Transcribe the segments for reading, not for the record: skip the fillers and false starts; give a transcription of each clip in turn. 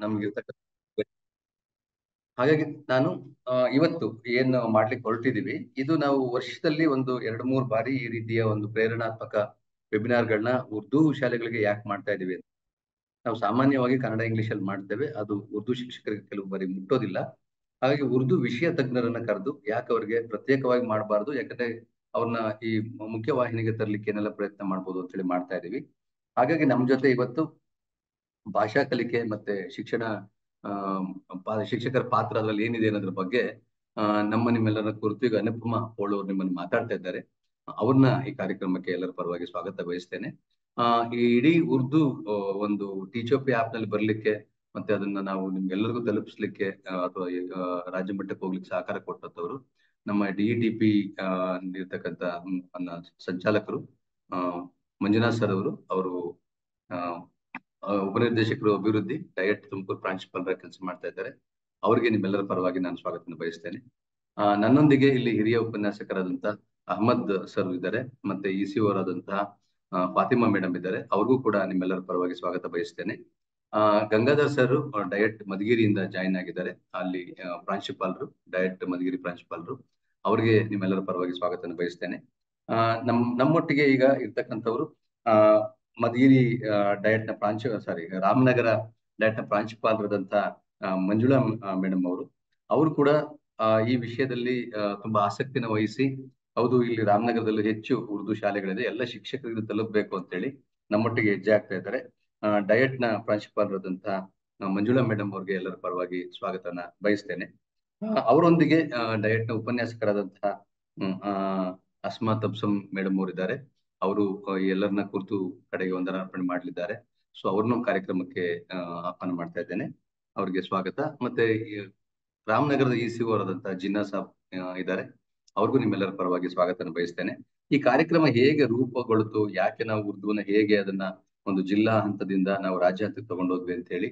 ನಮ್ಗಿರ್ತಕ್ಕಂಥ ಹಾಗಾಗಿ ನಾನು ಇವತ್ತು ಏನು ಮಾಡ್ಲಿಕ್ಕೆ ಹೊರಟಿದೀವಿ, ಇದು ನಾವು ವರ್ಷದಲ್ಲಿ ಒಂದು 2-3 ಬಾರಿ ಈ ರೀತಿಯ ಒಂದು ಪ್ರೇರಣಾತ್ಮಕ ವೆಬಿನಾರ್ಗಳನ್ನ ಉರ್ದು ಶಾಲೆಗಳಿಗೆ ಯಾಕೆ ಮಾಡ್ತಾ ಇದೀವಿ ಅಂತ. ನಾವು ಸಾಮಾನ್ಯವಾಗಿ ಕನ್ನಡ ಇಂಗ್ಲಿಷ್ ಅಲ್ಲಿ ಮಾಡ್ತೇವೆ, ಅದು ಉರ್ದು ಶಿಕ್ಷಕರಿಗೆ ಕೆಲವು ಬಾರಿ ಮುಟ್ಟೋದಿಲ್ಲ. ಹಾಗಾಗಿ ಉರ್ದು ವಿಷಯ ತಜ್ಞರನ್ನ ಕರೆದು ಯಾಕೆ ಅವರಿಗೆ ಪ್ರತ್ಯೇಕವಾಗಿ ಮಾಡಬಾರ್ದು, ಯಾಕಂದ್ರೆ ಅವ್ರನ್ನ ಈ ಮುಖ್ಯ ವಾಹಿನಿಗೆ ತರ್ಲಿಕ್ಕೆ ಏನೆಲ್ಲ ಪ್ರಯತ್ನ ಮಾಡ್ಬೋದು ಅಂತ ಹೇಳಿ ಮಾಡ್ತಾ ಇದೀವಿ. ಹಾಗಾಗಿ ನಮ್ ಜೊತೆ ಇವತ್ತು ಭಾಷಾ ಕಲಿಕೆ ಮತ್ತೆ ಶಿಕ್ಷಣ ಶಿಕ್ಷಕರ ಪಾತ್ರ ಅದ್ರಲ್ಲಿ ಏನಿದೆ ಅನ್ನೋದ್ರ ಬಗ್ಗೆ ನಿಮ್ಮೆಲ್ಲರ ಕುರಿತು ಈಗ ಅನುಪಮ ಪೋಳ್ ಅವರು ನಿಮ್ಮನ್ನು ಮಾತಾಡ್ತಾ ಇದ್ದಾರೆ. ಅವ್ರನ್ನ ಈ ಕಾರ್ಯಕ್ರಮಕ್ಕೆ ಎಲ್ಲರ ಪರವಾಗಿ ಸ್ವಾಗತ ಬಯಸ್ತೇನೆ. ಈ ಇಡೀ ಉರ್ದು ಒಂದು ಟೀಚೋಪಿ ಆಪ್ ನಲ್ಲಿ ಬರ್ಲಿಕ್ಕೆ ಮತ್ತೆ ಅದನ್ನ ನಾವು ನಿಮ್ಗೆಲ್ಲರಿಗೂ ತಲುಪಿಸ್ಲಿಕ್ಕೆ ಅಥವಾ ರಾಜ್ಯ ಮಟ್ಟಕ್ಕೆ ಹೋಗ್ಲಿಕ್ಕೆ ಸಹಕಾರ ಕೊಟ್ಟಂತವರು ನಮ್ಮ DETP ಇರ್ತಕ್ಕಂಥ ಸಂಚಾಲಕರು ಮಂಜುನಾಥ್ ಸರ್ ಅವರು ಉಪನಿರ್ದೇಶಕರು ಅಭಿವೃದ್ಧಿ ಡಯಟ್ ತುಮಕೂರು ಪ್ರಾಂಶುಪಾಲರ ಕೆಲಸ ಮಾಡ್ತಾ ಇದ್ದಾರೆ. ಅವರಿಗೆ ನಿಮ್ಮೆಲ್ಲರ ಪರವಾಗಿ ನಾನು ಸ್ವಾಗತ ಬಯಸ್ತೇನೆ. ನನ್ನೊಂದಿಗೆ ಇಲ್ಲಿ ಹಿರಿಯ ಉಪನ್ಯಾಸಕರಾದಂತಹ ಅಹಮದ್ ಸರ್ ಇದ್ದಾರೆ, ಮತ್ತೆ ECO ಅವರಾದಂತಹ ಫಾತಿಮಾ ಮೇಡಮ್ ಇದ್ದಾರೆ. ಅವ್ರಿಗೂ ಕೂಡ ನಿಮ್ಮೆಲ್ಲರ ಪರವಾಗಿ ಸ್ವಾಗತ ಬಯಸ್ತೇನೆ. ಗಂಗಾಧರ್ ಸರ್ ಡಯಟ್ ಮಧುಗಿರಿಯಿಂದ ಜಾಯಿನ್ ಆಗಿದ್ದಾರೆ, ಅಲ್ಲಿ ಪ್ರಾಂಶುಪಾಲರು, ಡಯಟ್ ಮಧುಗಿರಿ ಪ್ರಾಂಶುಪಾಲರು. ಅವರಿಗೆ ನಿಮ್ಮೆಲ್ಲರ ಪರವಾಗಿ ಸ್ವಾಗತ ಬಯಸ್ತೇನೆ. ನಮ್ಮೊಟ್ಟಿಗೆ ಈಗ ಇರ್ತಕ್ಕಂಥವ್ರು ಮಧುಗಿರಿ ಡಯಟ್ ನ ರಾಮನಗರ ಡಯಟ್ ನ ಪ್ರಾಂಶುಪಾಲರಾದಂತ ಮಂಜುಳಾ ಮೇಡಮ್ ಅವರು ಕೂಡ ಈ ವಿಷಯದಲ್ಲಿ ತುಂಬಾ ಆಸಕ್ತಿನ ವಹಿಸಿ, ಹೌದು ಇಲ್ಲಿ ರಾಮನಗರದಲ್ಲಿ ಹೆಚ್ಚು ಉರ್ದು ಶಾಲೆಗಳಿದೆ, ಎಲ್ಲ ಶಿಕ್ಷಕರಿಗೆ ತಲುಪಬೇಕು ಅಂತ ಹೇಳಿ ನಮ್ಮೊಟ್ಟಿಗೆ ಹೆಜ್ಜೆ ಆಗ್ತಾ ಇದ್ದಾರೆ. ಡಯಟ್ ನ ಪ್ರಾಂಶುಪಾಲರಾದಂತಹ ಮಂಜುಳಾ ಮೇಡಮ್ ಅವ್ರಿಗೆ ಎಲ್ಲರ ಪರವಾಗಿ ಸ್ವಾಗತನ ಬಯಸ್ತೇನೆ. ಅವರೊಂದಿಗೆ ಡಯಟ್ ನ ಉಪನ್ಯಾಸಕರಾದಂತಹ ಅಸ್ಮಾ ತಬ್ಸಮ್ ಮೇಡಮ್ ಅವರಿದ್ದಾರೆ. ಅವರು ಎಲ್ಲರನ್ನ ಕುರಿತು ಕಡೆಗೆ ವಂದನಾರ್ಪಣೆ ಮಾಡಲಿದ್ದಾರೆ. ಸೊ ಅವ್ರನ್ನೂ ಕಾರ್ಯಕ್ರಮಕ್ಕೆ ಆಹ್ವಾನ ಮಾಡ್ತಾ ಇದ್ದೇನೆ, ಅವ್ರಿಗೆ ಸ್ವಾಗತ. ಮತ್ತೆ ರಾಮನಗರದ ECO ಅವರಾದಂತಹ ಜಿನ್ನಾ ಸಾಬ್ ಇದ್ದಾರೆ, ಅವ್ರಿಗೂ ನಿಮ್ಮೆಲ್ಲರ ಪರವಾಗಿ ಸ್ವಾಗತನ ಬಯಸ್ತೇನೆ. ಈ ಕಾರ್ಯಕ್ರಮ ಹೇಗೆ ರೂಪುಗೊಳ್ತು, ಯಾಕೆ ನಾವು ಉರ್ದುವನ್ನ ಹೇಗೆ ಅದನ್ನ ಒಂದು ಜಿಲ್ಲಾ ಹಂತದಿಂದ ನಾವು ರಾಜ್ಯ ಹಂತಕ್ಕೆ ತಗೊಂಡೋದ್ವಿ ಅಂತ ಹೇಳಿ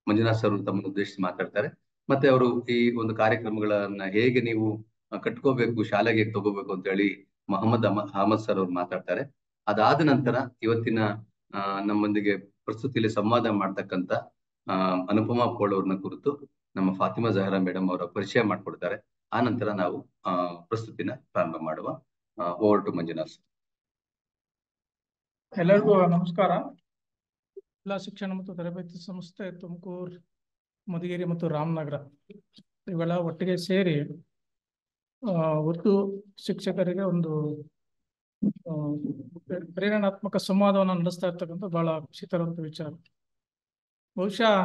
ಮಂಜುನಾಥ್ ಸರ್ ತಮ್ಮನ್ನು ಉದ್ದೇಶಿಸಿ ಮಾತಾಡ್ತಾರೆ. ಮತ್ತೆ ಅವರು ಈ ಒಂದು ಕಾರ್ಯಕ್ರಮಗಳನ್ನ ಹೇಗೆ ನೀವು ಕಟ್ಕೋಬೇಕು, ಶಾಲೆಗೆ ತಗೋಬೇಕು ಅಂತ ಹೇಳಿ ಮೊಹಮ್ಮದ್ ಅಹಮದ್ ಸರ್ ಅವ್ರು ಮಾತಾಡ್ತಾರೆ. ಅದಾದ ನಂತರ ಇವತ್ತಿನ ನಮ್ಮೊಂದಿಗೆ ಪ್ರಸ್ತುತಿಯಲ್ಲಿ ಸಂವಾದ ಮಾಡ್ತಕ್ಕಂತ ಅನುಪಮಾ ಪೋಳ್ ಅವ್ರನ್ನ ಕುರಿತು ನಮ್ಮ ಫಾತಿಮಾ ಜಹರಾ ಮೇಡಮ್ ಅವರ ಪರಿಚಯ ಮಾಡ್ಕೊಡ್ತಾರೆ. ಆ ನಂತರ ನಾವು ಪ್ರಸ್ತುತಿನ ಪ್ರಾರಂಭ ಮಾಡುವ. Over to Manjunath. ಎಲ್ಲರಿಗೂ ನಮಸ್ಕಾರ. ಜಿಲ್ಲಾ ಶಿಕ್ಷಣ ಮತ್ತು ತರಬೇತಿ ಸಂಸ್ಥೆ ತುಮಕೂರು, ಮಧುಗಿರಿ ಮತ್ತು ರಾಮನಗರ ಇವೆಲ್ಲ ಒಟ್ಟಿಗೆ ಸೇರಿ ಉರ್ದು ಶಿಕ್ಷಕರಿಗೆ ಒಂದು ಪ್ರೇರಣಾತ್ಮಕ ಸಂವಾದವನ್ನು ನಡೆಸ್ತಾ ಇರ್ತಕ್ಕಂಥ ಬಹಳ ಖುಷಿ ತರುವಂತ ವಿಚಾರ. ಬಹುಶಃ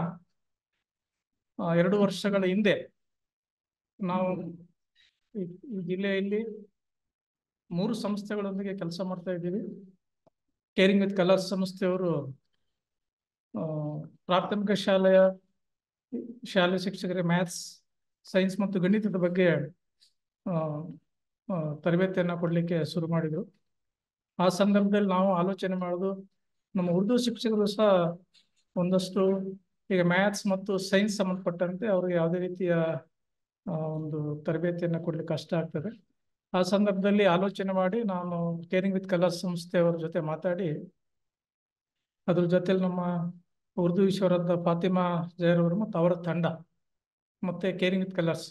2 ವರ್ಷಗಳ ಹಿಂದೆ ನಾವು ಈ ಜಿಲ್ಲೆಯಲ್ಲಿ 3 ಸಂಸ್ಥೆಗಳೊಂದಿಗೆ ಕೆಲಸ ಮಾಡ್ತಾ ಇದ್ದೀವಿ. ಕೇರಿಂಗ್ ವಿತ್ ಕಲರ್ಸ್ ಸಂಸ್ಥೆಯವರು ಪ್ರಾಥಮಿಕ ಶಾಲೆ ಶಿಕ್ಷಕರಿಗೆ ಮ್ಯಾಥ್ಸ್, ಸೈನ್ಸ್ ಮತ್ತು ಗಣಿತದ ಬಗ್ಗೆ ತರಬೇತಿಯನ್ನು ಕೊಡಲಿಕ್ಕೆ ಶುರು ಮಾಡಿದರು. ಆ ಸಂದರ್ಭದಲ್ಲಿ ನಾವು ಆಲೋಚನೆ ಮಾಡೋದು, ನಮ್ಮ ಉರ್ದು ಶಿಕ್ಷಕರು ಸಹ ಒಂದಷ್ಟು ಈಗ ಮ್ಯಾಥ್ಸ್ ಮತ್ತು ಸೈನ್ಸ್ ಸಂಬಂಧಪಟ್ಟಂತೆ ಅವ್ರಿಗೆ ಯಾವುದೇ ರೀತಿಯ ಒಂದು ತರಬೇತಿಯನ್ನು ಕೊಡ್ಲಿಕ್ಕೆ ಕಷ್ಟ ಆಗ್ತದೆ. ಆ ಸಂದರ್ಭದಲ್ಲಿ ಆಲೋಚನೆ ಮಾಡಿ ನಾನು ಕೇರಿಂಗ್ ವಿತ್ ಕಲರ್ಸ್ ಸಂಸ್ಥೆಯವರ ಜೊತೆ ಮಾತಾಡಿ, ಅದ್ರ ಜೊತೆಲಿ ನಮ್ಮ ಉರ್ದು ವಿಶ್ವರದ ಫಾತಿಮಾ ಜಹರ್ ಅವರು ಮತ್ತು ಅವರ ತಂಡ ಮತ್ತೆ ಕೇರಿಂಗ್ ವಿತ್ ಕಲರ್ಸ್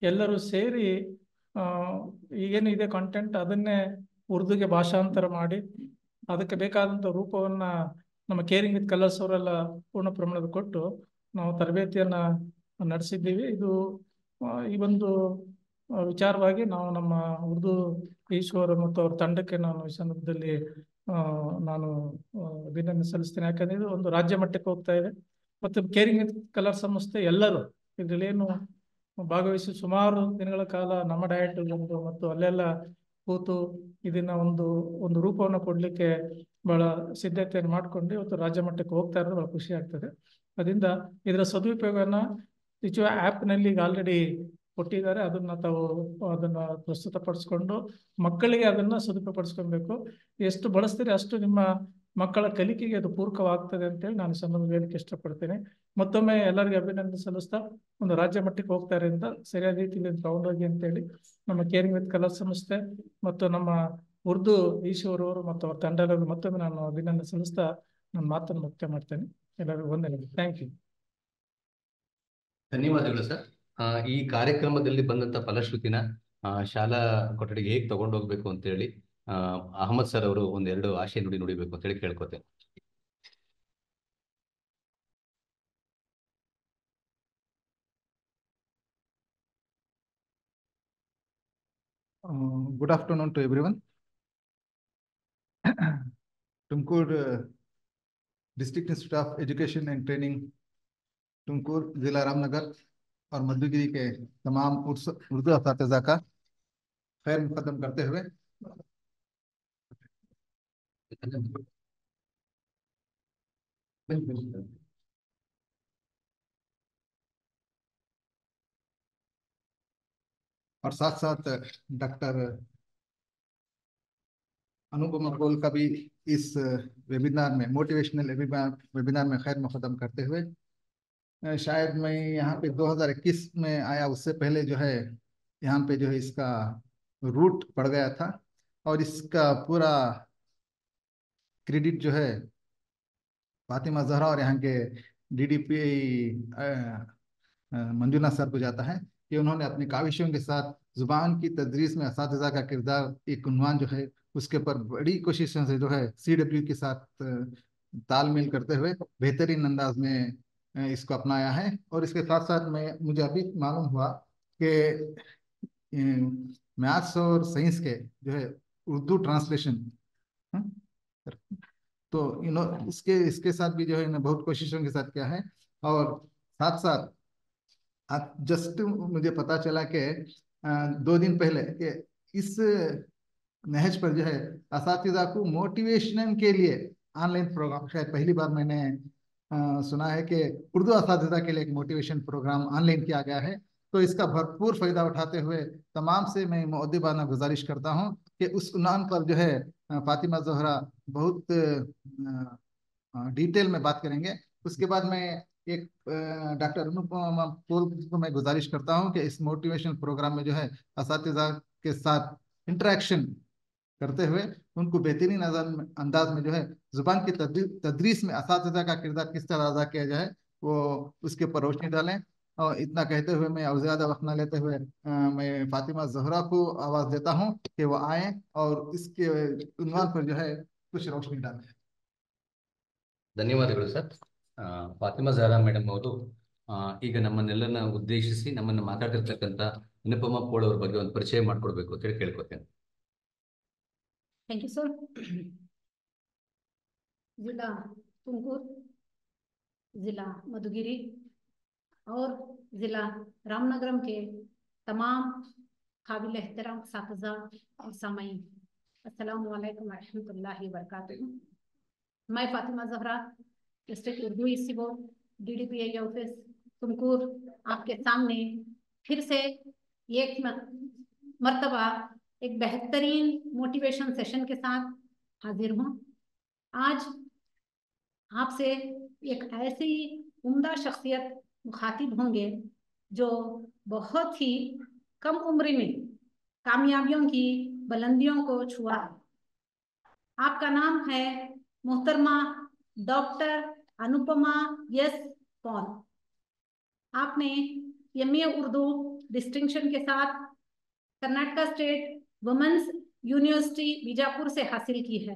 ಎಲ್ಲರೂ ಸೇರಿ ಏನು ಇದೆ ಕಾಂಟೆಂಟ್ ಅದನ್ನೇ ಉರ್ದುಗೆ ಭಾಷಾಂತರ ಮಾಡಿ ಅದಕ್ಕೆ ಬೇಕಾದಂಥ ರೂಪವನ್ನ ನಮ್ಮ ಕೇರಿಂಗ್ ವಿತ್ ಕಲರ್ಸ್ ಅವರೆಲ್ಲ ಪೂರ್ಣ ಪ್ರಮಾಣದ ಕೊಟ್ಟು ನಾವು ತರಬೇತಿಯನ್ನ ನಡೆಸಿದ್ದೀವಿ. ಇದು ಈ ಒಂದು ವಿಚಾರವಾಗಿ ನಾವು ನಮ್ಮ ಉರ್ದು ಈಶ್ವರ ಮತ್ತು ಅವ್ರ ತಂಡಕ್ಕೆ ನಾನು ಈ ಸಂದರ್ಭದಲ್ಲಿ ನಾನು ಅಭಿನಂದನೆ ಸಲ್ಲಿಸ್ತೇನೆ. ಯಾಕಂದ್ರೆ ಇದು ಒಂದು ರಾಜ್ಯ ಮಟ್ಟಕ್ಕೆ ಹೋಗ್ತಾ ಇದೆ. ಮತ್ತು ಕೇರಿಂಗ್ ವಿತ್ ಕಲರ್ ಸಂಸ್ಥೆ ಎಲ್ಲರೂ ಇದರಲ್ಲೇನು ಭಾಗವಹಿಸಿ ಸುಮಾರು ದಿನಗಳ ಕಾಲ ನಮ್ಮ ಡಯಟ್ ಮತ್ತು ಅಲ್ಲೆಲ್ಲ ಕೂತು ಇದನ್ನ ಒಂದು ರೂಪವನ್ನು ಕೊಡ್ಲಿಕ್ಕೆ ಬಹಳ ಸಿದ್ಧತೆಯನ್ನು ಮಾಡ್ಕೊಂಡು ಇವತ್ತು ರಾಜ್ಯ ಮಟ್ಟಕ್ಕೆ ಹೋಗ್ತಾ ಇರೋದು ಬಹಳ ಖುಷಿ ಆಗ್ತದೆ. ಅದರಿಂದ ಇದರ ಸದುಪಯೋಗವನ್ನ ಟೀಚೋ ಆ್ಯಪ್ನಲ್ಲಿ ಈಗ ಆಲ್ರೆಡಿ ಕೊಟ್ಟಿದ್ದಾರೆ. ಅದನ್ನ ಪ್ರಸ್ತುತಪಡಿಸ್ಕೊಂಡು ಮಕ್ಕಳಿಗೆ ಅದನ್ನ ಸದುಪಯೋಗಪಡಿಸ್ಕೊಬೇಕು. ಎಷ್ಟು ಬಳಸ್ತೀರಿ ಅಷ್ಟು ನಿಮ್ಮ ಮಕ್ಕಳ ಕಲಿಕೆಗೆ ಅದು ಪೂರಕವಾಗ್ತದೆ ಅಂತೇಳಿ ನಾನು ಸಂದರ್ಭದಲ್ಲಿ ಹೇಳಲಿಕ್ಕೆ ಇಷ್ಟಪಡ್ತೇನೆ. ಮತ್ತೊಮ್ಮೆ ಎಲ್ಲರಿಗೂ ಅಭಿನಂದನೆ ಸಲ್ಲಿಸ್ತಾ ಒಂದು ರಾಜ್ಯ ಮಟ್ಟಕ್ಕೆ ಹೋಗ್ತಾ ಇರೋದ್ರಿಂದ ಸರಿಯಾದ ರೀತಿಯಲ್ಲಿ ತಗೊಂಡೋಗಿ ಅಂತೇಳಿ ನಮ್ಮ ಕೇರಿಂಗ್ ವಿತ್ ಕಲರ್ ಸಂಸ್ಥೆ ಮತ್ತು ನಮ್ಮ ಉರ್ದು ಈಶ್ವರ್ ಅವರು ಮತ್ತು ಅವ್ರ ತಂಡಗಳು ಮತ್ತೊಮ್ಮೆ ನಾನು ಅಭಿನಂದನೆ ಸಲ್ಲಿಸ್ತಾ ನನ್ನ ಮಾತನ್ನು ಮುಕ್ತಾಯ ಮಾಡ್ತೇನೆ. ಎಲ್ಲರಿಗೂ ವಂದನೆಗಳು. Thank you. ಧನ್ಯವಾದಗಳು ಸರ್. ಈ ಕಾರ್ಯಕ್ರಮದಲ್ಲಿ ಬಂದಂತ ಫಲಶ್ರುತಿನ ಶಾಲಾ ಕೊಠಡಿಗೆ ಹೇಗೆ ತಗೊಂಡು ಹೋಗ್ಬೇಕು ಅಂತ ಹೇಳಿ ಅಹಮದ್ ಸರ್ ಅವರು ಒಂದೆರಡು ಆಶಯ ನುಡಿಬೇಕು ಅಂತ ಹೇಳಿ ಕೇಳ್ಕೊತೇನೆ. Good afternoon to everyone. Tumkur district institute of education and training Tumkur, जिला रामनगर और मधुगिरी के तमाम उर्दू असातिज़ा का खैर मुकदम करते हुए और साथ साथ डॉक्टर अनुपमा पोल का भी इस वेबिनार में, मोटिवेशनल वेबिनार में खैर मुकदम करते हुए, शायद मैं यहाँ पे 2021 में आया, उससे पहले जो है यहाँ पे जो है इसका रूट पड़ गया था और इसका पूरा क्रेडिट जो है फातिमा जहरा और यहाँ के DDP मंजूनाथ सर को जाता है कि उन्होंने अपनी काविशों के साथ जुबान की तदरीस में असातिज़ा का किरदार, एक उन्वान जो है उसके ऊपर बड़ी कोशिशों से जो है CW के साथ तालमेल करते हुए बेहतरीन अंदाज में इसको अपनाया है। और इसके साथ साथ मुझे अभी मालूम हुआ कि मैथ्स और साइंस के जो है उर्दू ट्रांसलेशन, तो इसके साथ भी जो है बहुत कोशिशों के साथ किया है। और साथ साथ जस्ट मुझे पता चला कि 2 दिन पहले कि इस नहज पर जो है असातिज़ा को मोटिवेशन के लिए ऑनलाइन प्रोग्राम, शायद पहली बार मैंने सुना है कि उर्दू असातिज़ा के लिए एक मोटिवेशन प्रोग्राम ऑनलाइन किया गया है। तो इसका भरपूर फायदा उठाते हुए तमाम से मैं मुअद्दिबाना गुजारिश करता हूँ कि उस उन्वान पर जो है फातिमा ज़हरा बहुत डिटेल में बात करेंगे। उसके बाद मैं एक डॉक्टर अनुपमा पोल को मैं गुजारिश करता हूं कि इस मोटिवेशन प्रोग्राम में जो है असातिज़ा के साथ इंटरेक्शन करते हुए उनको बेहतरीन अंदाज में जो है जुबान की तदरीस में असातिज़ा का किरदार किस तरह अदा किया जाए वो उसके ऊपर रोशनी डालें। और इतना कहते हुए मैं और ज़्यादा वक्त न लेते हुए मैं फातिमा ज़हरा को आवाज़ देता हूं कि वो आए और इसके उन्वान पर जो है कुछ रोशनी डालें। ಧನ್ಯವಾದಗಳು ಸರ್. ಫಾತಿಮಾ ಝಹರಾ ಮೇಡಮ್ ಅವರು ಈಗ ನಮ್ಮನ್ನೆಲ್ಲರನ್ನ ಉದ್ದೇಶಿಸಿ ನಮ್ಮನ್ನು ಮಾತಾಡಿರ್ತಕ್ಕಂಥ ಅನುಪಮಾ ಪೋಳ್ ಅವ್ರ ಬಗ್ಗೆ ಒಂದು ಪರಿಚಯ ಮಾಡ್ಕೊಡ್ಬೇಕು ಅಂತ ಹೇಳಿ ಕೇಳ್ಕೊತೇನೆ. Thank you sir. जिला तुमकुर, जिला मधुगिरी और जिला रामनगरम के तमाम काबिल एहतराम असातिज़ा और सामईन, अस्सलाम वालेकुम रहमतुल्लाहि व बरकातहू. मैं Fatima Zahra, district Urdu EC board, DDPI office Tumkur, आपके सामने फिर से एक मर्तबा एक बेहतरीन मोटिवेशन सेशन के साथ हाजिर हूँ. आज आपसे एक ऐसी उम्दा शख्सियत मुखातिब होंगे जो बहुत ही कम उम्र में कामयाबियों की बुलंदियों को छुआ. आपका नाम है मोहतरमा डॉक्टर अनुपमा एस पॉल. आपने MA उर्दू डिस्टिंक्शन के साथ Karnataka state women's university Bijapur से हासिल की है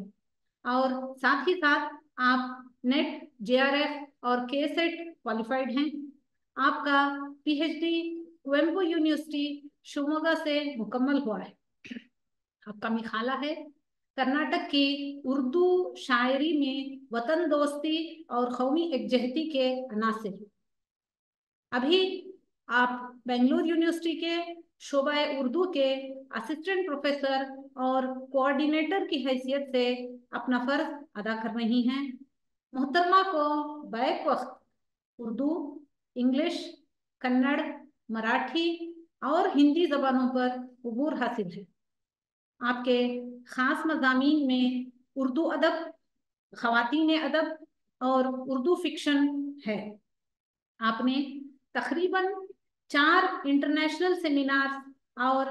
और साथ ही साथ आप नेट, JRF और KSET क्वालिफाइड हैं. आपका PhD कुवेंपु यूनिवर्सिटी शिवमोगा से मुकम्मल हुआ है. आपका मिखाला है कर्नाटक की उर्दू शायरी में वतन दोस्ती और कौमी एकजहती के अनासिर. अभी आप बेंगलुरु यूनिवर्सिटी के शोबा उर्दू के असिस्टेंट प्रोफेसर और कोऑर्डिनेटर की हैसियत से अपना फर्ज अदा कर रही हैं. मोहतरमा को बैक वक्त उर्दू, इंग्लिश, कन्नड़, मराठी और हिंदी जबानों पर उबूर हासिल है. आपके खास मज़ामीन में उर्दू अदब, ख़वातीन अदब और उर्दू फिक्शन है. आपने तकरीबन 4 इंटरनेशनल सेमिनार्स और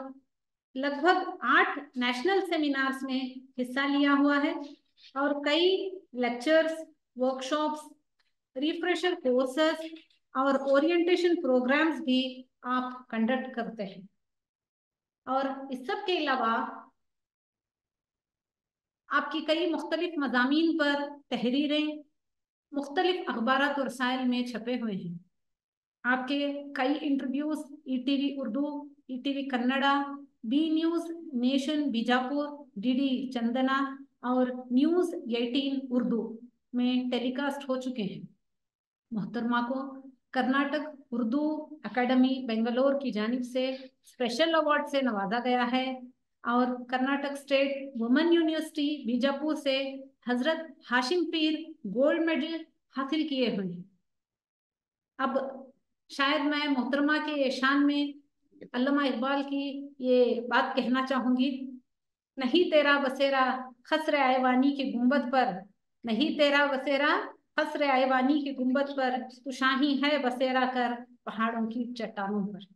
लगभग 8 नेशनल सेमिनार्स में हिस्सा लिया हुआ है और कई लेक्चर्स, वर्कशॉप्स रिफ्रेशर कोर्सेस और ओरिएंटेशन प्रोग्राम्स भी आप कंडक्ट करते हैं। और इस सब के अलावा आपकी कई मुख्तलिफ मज़ामीन पर तहरीरें मुख्तलिफ अखबारात और रसाइल में छपे हुए हैं। आपके कई interviews ETV Urdu, ETV Kannada, B news nation Bijapur, DD Chandana और न्यूज़ 18 उर्दू में टेलीकास्ट हो चुके हैं। मोहतरमा को कर्नाटक उर्दू एकेडमी बेंगलोर की जानिब से स्पेशल अवार्ड से नवाजा गया है और Karnataka state women university Bijapur से हजरत हाशिम पीर गोल्ड मेडल हासिल किए हुए हैं। अब शायद मैं मोहतरमा के शान में अल्लामा इकबाल की ये बात कहना चाहूंगी, नहीं तेरा बसेरा खसरे आयवानी के गुंबद पर, नहीं तेरा बसेरा खसरे आयवानी के गुंबद पर, तू शाही है बसेरा कर पहाड़ों की चट्टानों पर।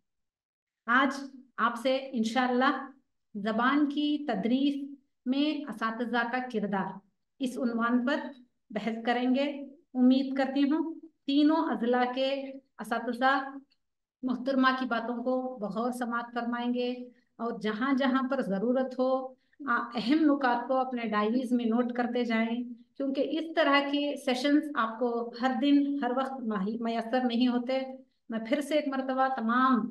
आज आपसे इंशाअल्लाह ज़बान की तदरीस में असातिज़ा का किरदार इस उन्वान पर बहस करेंगे। उम्मीद करती हूँ तीनों अज़ला के असातिज़ा मोहतरमा की बातों को बगौर समाअत फरमाएंगे और जहाँ जहाँ पर ज़रूरत हो अहम नुकात को अपने डायरीज में नोट करते जाएं, क्योंकि इस तरह के सेशंस आपको हर दिन हर वक्त मैसर नहीं होते। मैं फिर से एक मरतबा तमाम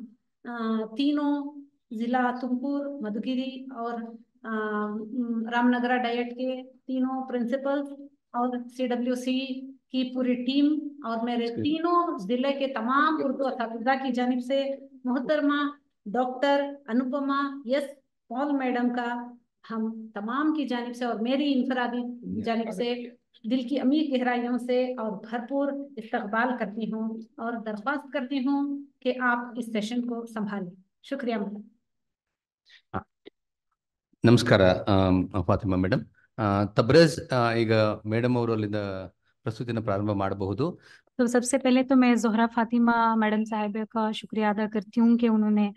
तीनों ज़िला तुमकुर, मधुगिरी और रामनगरा डायट के तीनों प्रिंसिपल्स और CWC की पूरी टीम और मेरे तीनों जिले के तमाम उर्दू असातिज़ा की जानिब से मोहतरमा doctor Anupama yes Paul madam का हम तमाम की जानिब से और मेरी इनफरादी जानिब से दिल की अमीर गहराइयों से और भरपूर इस्तकबाल करती हूँ और दरख्वास्त करती हूँ कि आप इस सेशन को संभालें। शुक्रिया मैडम। ನಮಸ್ಕಾರ ಫಾತಿಮಾ ಮೇಡಮ್. ತಬ್ರೇಜ್ ಈಗ ಮೇಡಮ್ ಅವರು ಅಲ್ಲಿಂದ ಪ್ರಸ್ತುತಿನ ಪ್ರಾರಂಭ ಮಾಡಬಹುದು. तो सबसे पहले तो मैं ज़ोहरा फातिमा मैडम साहिबा का शुक्रिया अदा करती हूँ कि उन्होंने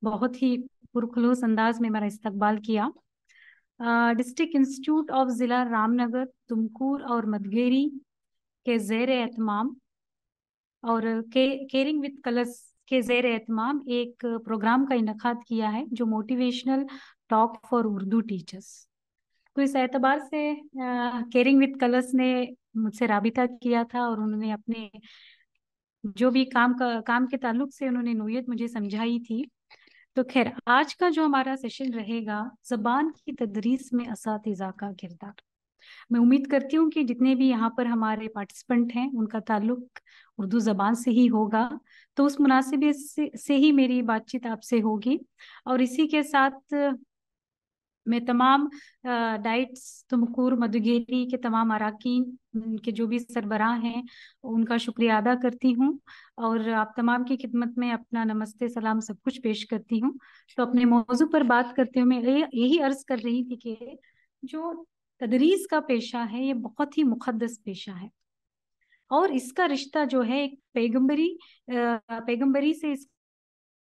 बहुत ही पुरखुलूस अंदाज में मेरा इस्तकबाल किया। डिस्ट्रिक्ट इंस्टीट्यूट ऑफ ज़िला रामनगर, तुमकुर और मधुगिरी के ज़ेर एहतमाम और केयरिंग विद कलर्स के ज़ेर एहतमाम एक प्रोग्राम का इनकाद किया है जो motivational talk for Urdu teachers. तो इस एतबार से केयरिंग विद कलर्स ने मुझसे राबिता किया था और उन्होंने अपने जो भी काम के ताल्लुक से उन्होंने नोयत मुझे समझाई थी। तो खैर आज का जो हमारा सेशन रहेगा ज़बान की तदरीस में असातिज़ा का किरदार। मैं उम्मीद करती हूँ कि जितने भी यहाँ पर हमारे पार्टिसिपेंट हैं उनका ताल्लुक उर्दू ज़बान से ही होगा, तो उस मुनासिबे से ही मेरी बातचीत आपसे होगी। और इसी के साथ मैं तमाम डाइट्स तुमकुर मधुगिरी के तमाम अराकीन के जो भी सरबराह हैं उनका शुक्रिया अदा करती हूँ और आप तमाम की खिदमत में अपना नमस्ते सलाम सब कुछ पेश करती हूँ। तो अपने मौजू पर बात करते हुए मैं यही अर्ज कर रही थी कि जो तदरीस का पेशा है ये बहुत ही मुक़द्दस पेशा है और इसका रिश्ता जो है एक पैगंबरी से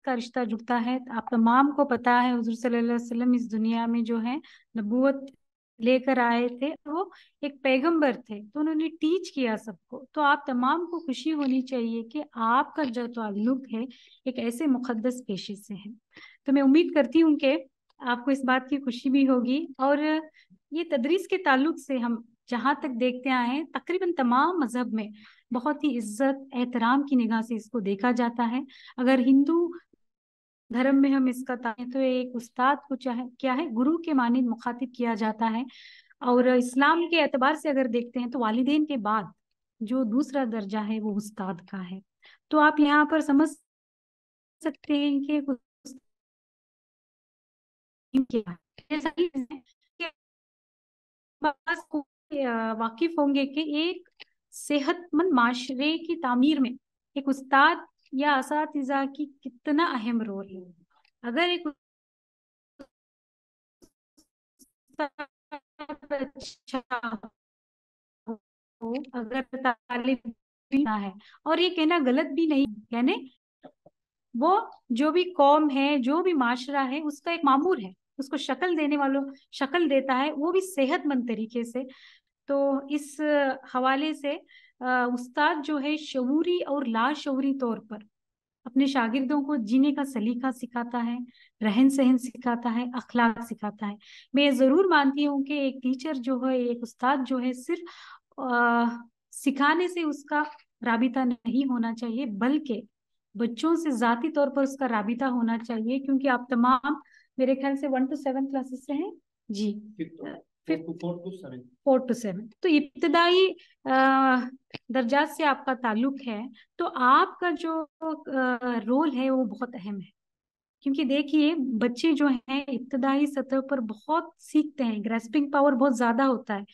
का रिश्ता जुड़ता है। आप तमाम को पता है हुज़ूर सल्लल्लाहु अलैहि वसल्लम इस दुनिया में जो है नबूवत लेकर आए थे, वो एक पैगंबर थे, तो उन्होंने टीच किया सबको। तो आप तमाम को खुशी होनी चाहिए कि आपका जो ताल्लुक है एक ऐसे मुक़द्दस पेशे से है। तो मैं उम्मीद करती हूँ कि आपको इस बात की खुशी भी होगी। और ये तदरीस के ताल्लुक से हम जहाँ तक देखते आए हैं तकरीबन तमाम मजहब में बहुत ही इज्जत एहतराम की निगाह से इसको देखा जाता है। अगर हिंदू धर्म में हम इसका तो एक उस्ताद को चाहे क्या है गुरु के मानिंद मुखातिब किया जाता है। और इस्लाम के एतबार से अगर देखते हैं तो वालिदैन के बाद जो दूसरा दर्जा है वो उस्ताद का है। तो आप यहाँ पर समझ सकते हैं कि वाकिफ होंगे कि एक सेहतमंद माशरे की तामीर में एक उस्ताद या असातिज़ा की कितना अहम रोल है। अगर एक अच्छा हो, अगर तालिब है, और ये कहना गलत भी नहीं, यानी वो जो भी कौम है जो भी माशरा है उसका एक मामूर है, उसको शक्ल देने वालों शक्ल देता है वो भी सेहतमंद तरीके से। तो इस हवाले से उस्ताद जो है शऊरी और लाशऊरी तौर पर अपने शागिर्दों को जीने का सलीका सिखाता है, रहन सहन सिखाता है, अखलाक सिखाता है। मैं ये जरूर मानती हूँ कि एक टीचर जो है, एक उस्ताद जो है, सिर्फ सिखाने से उसका राबिता नहीं होना चाहिए, बल्कि बच्चों से जाती तौर पर उसका राबिता होना चाहिए। क्योंकि आप तमाम मेरे ख्याल से 1 to 7 क्लासेस से हैं जी, 4 to 7, तो इब्तदाई दर्जात से आपका ताल्लुक है, तो आपका जो रोल है वो बहुत अहम है। क्योंकि देखिए बच्चे जो हैं इब्तदाई सतह पर बहुत सीखते हैं, ग्रेस्पिंग पावर बहुत ज्यादा होता है,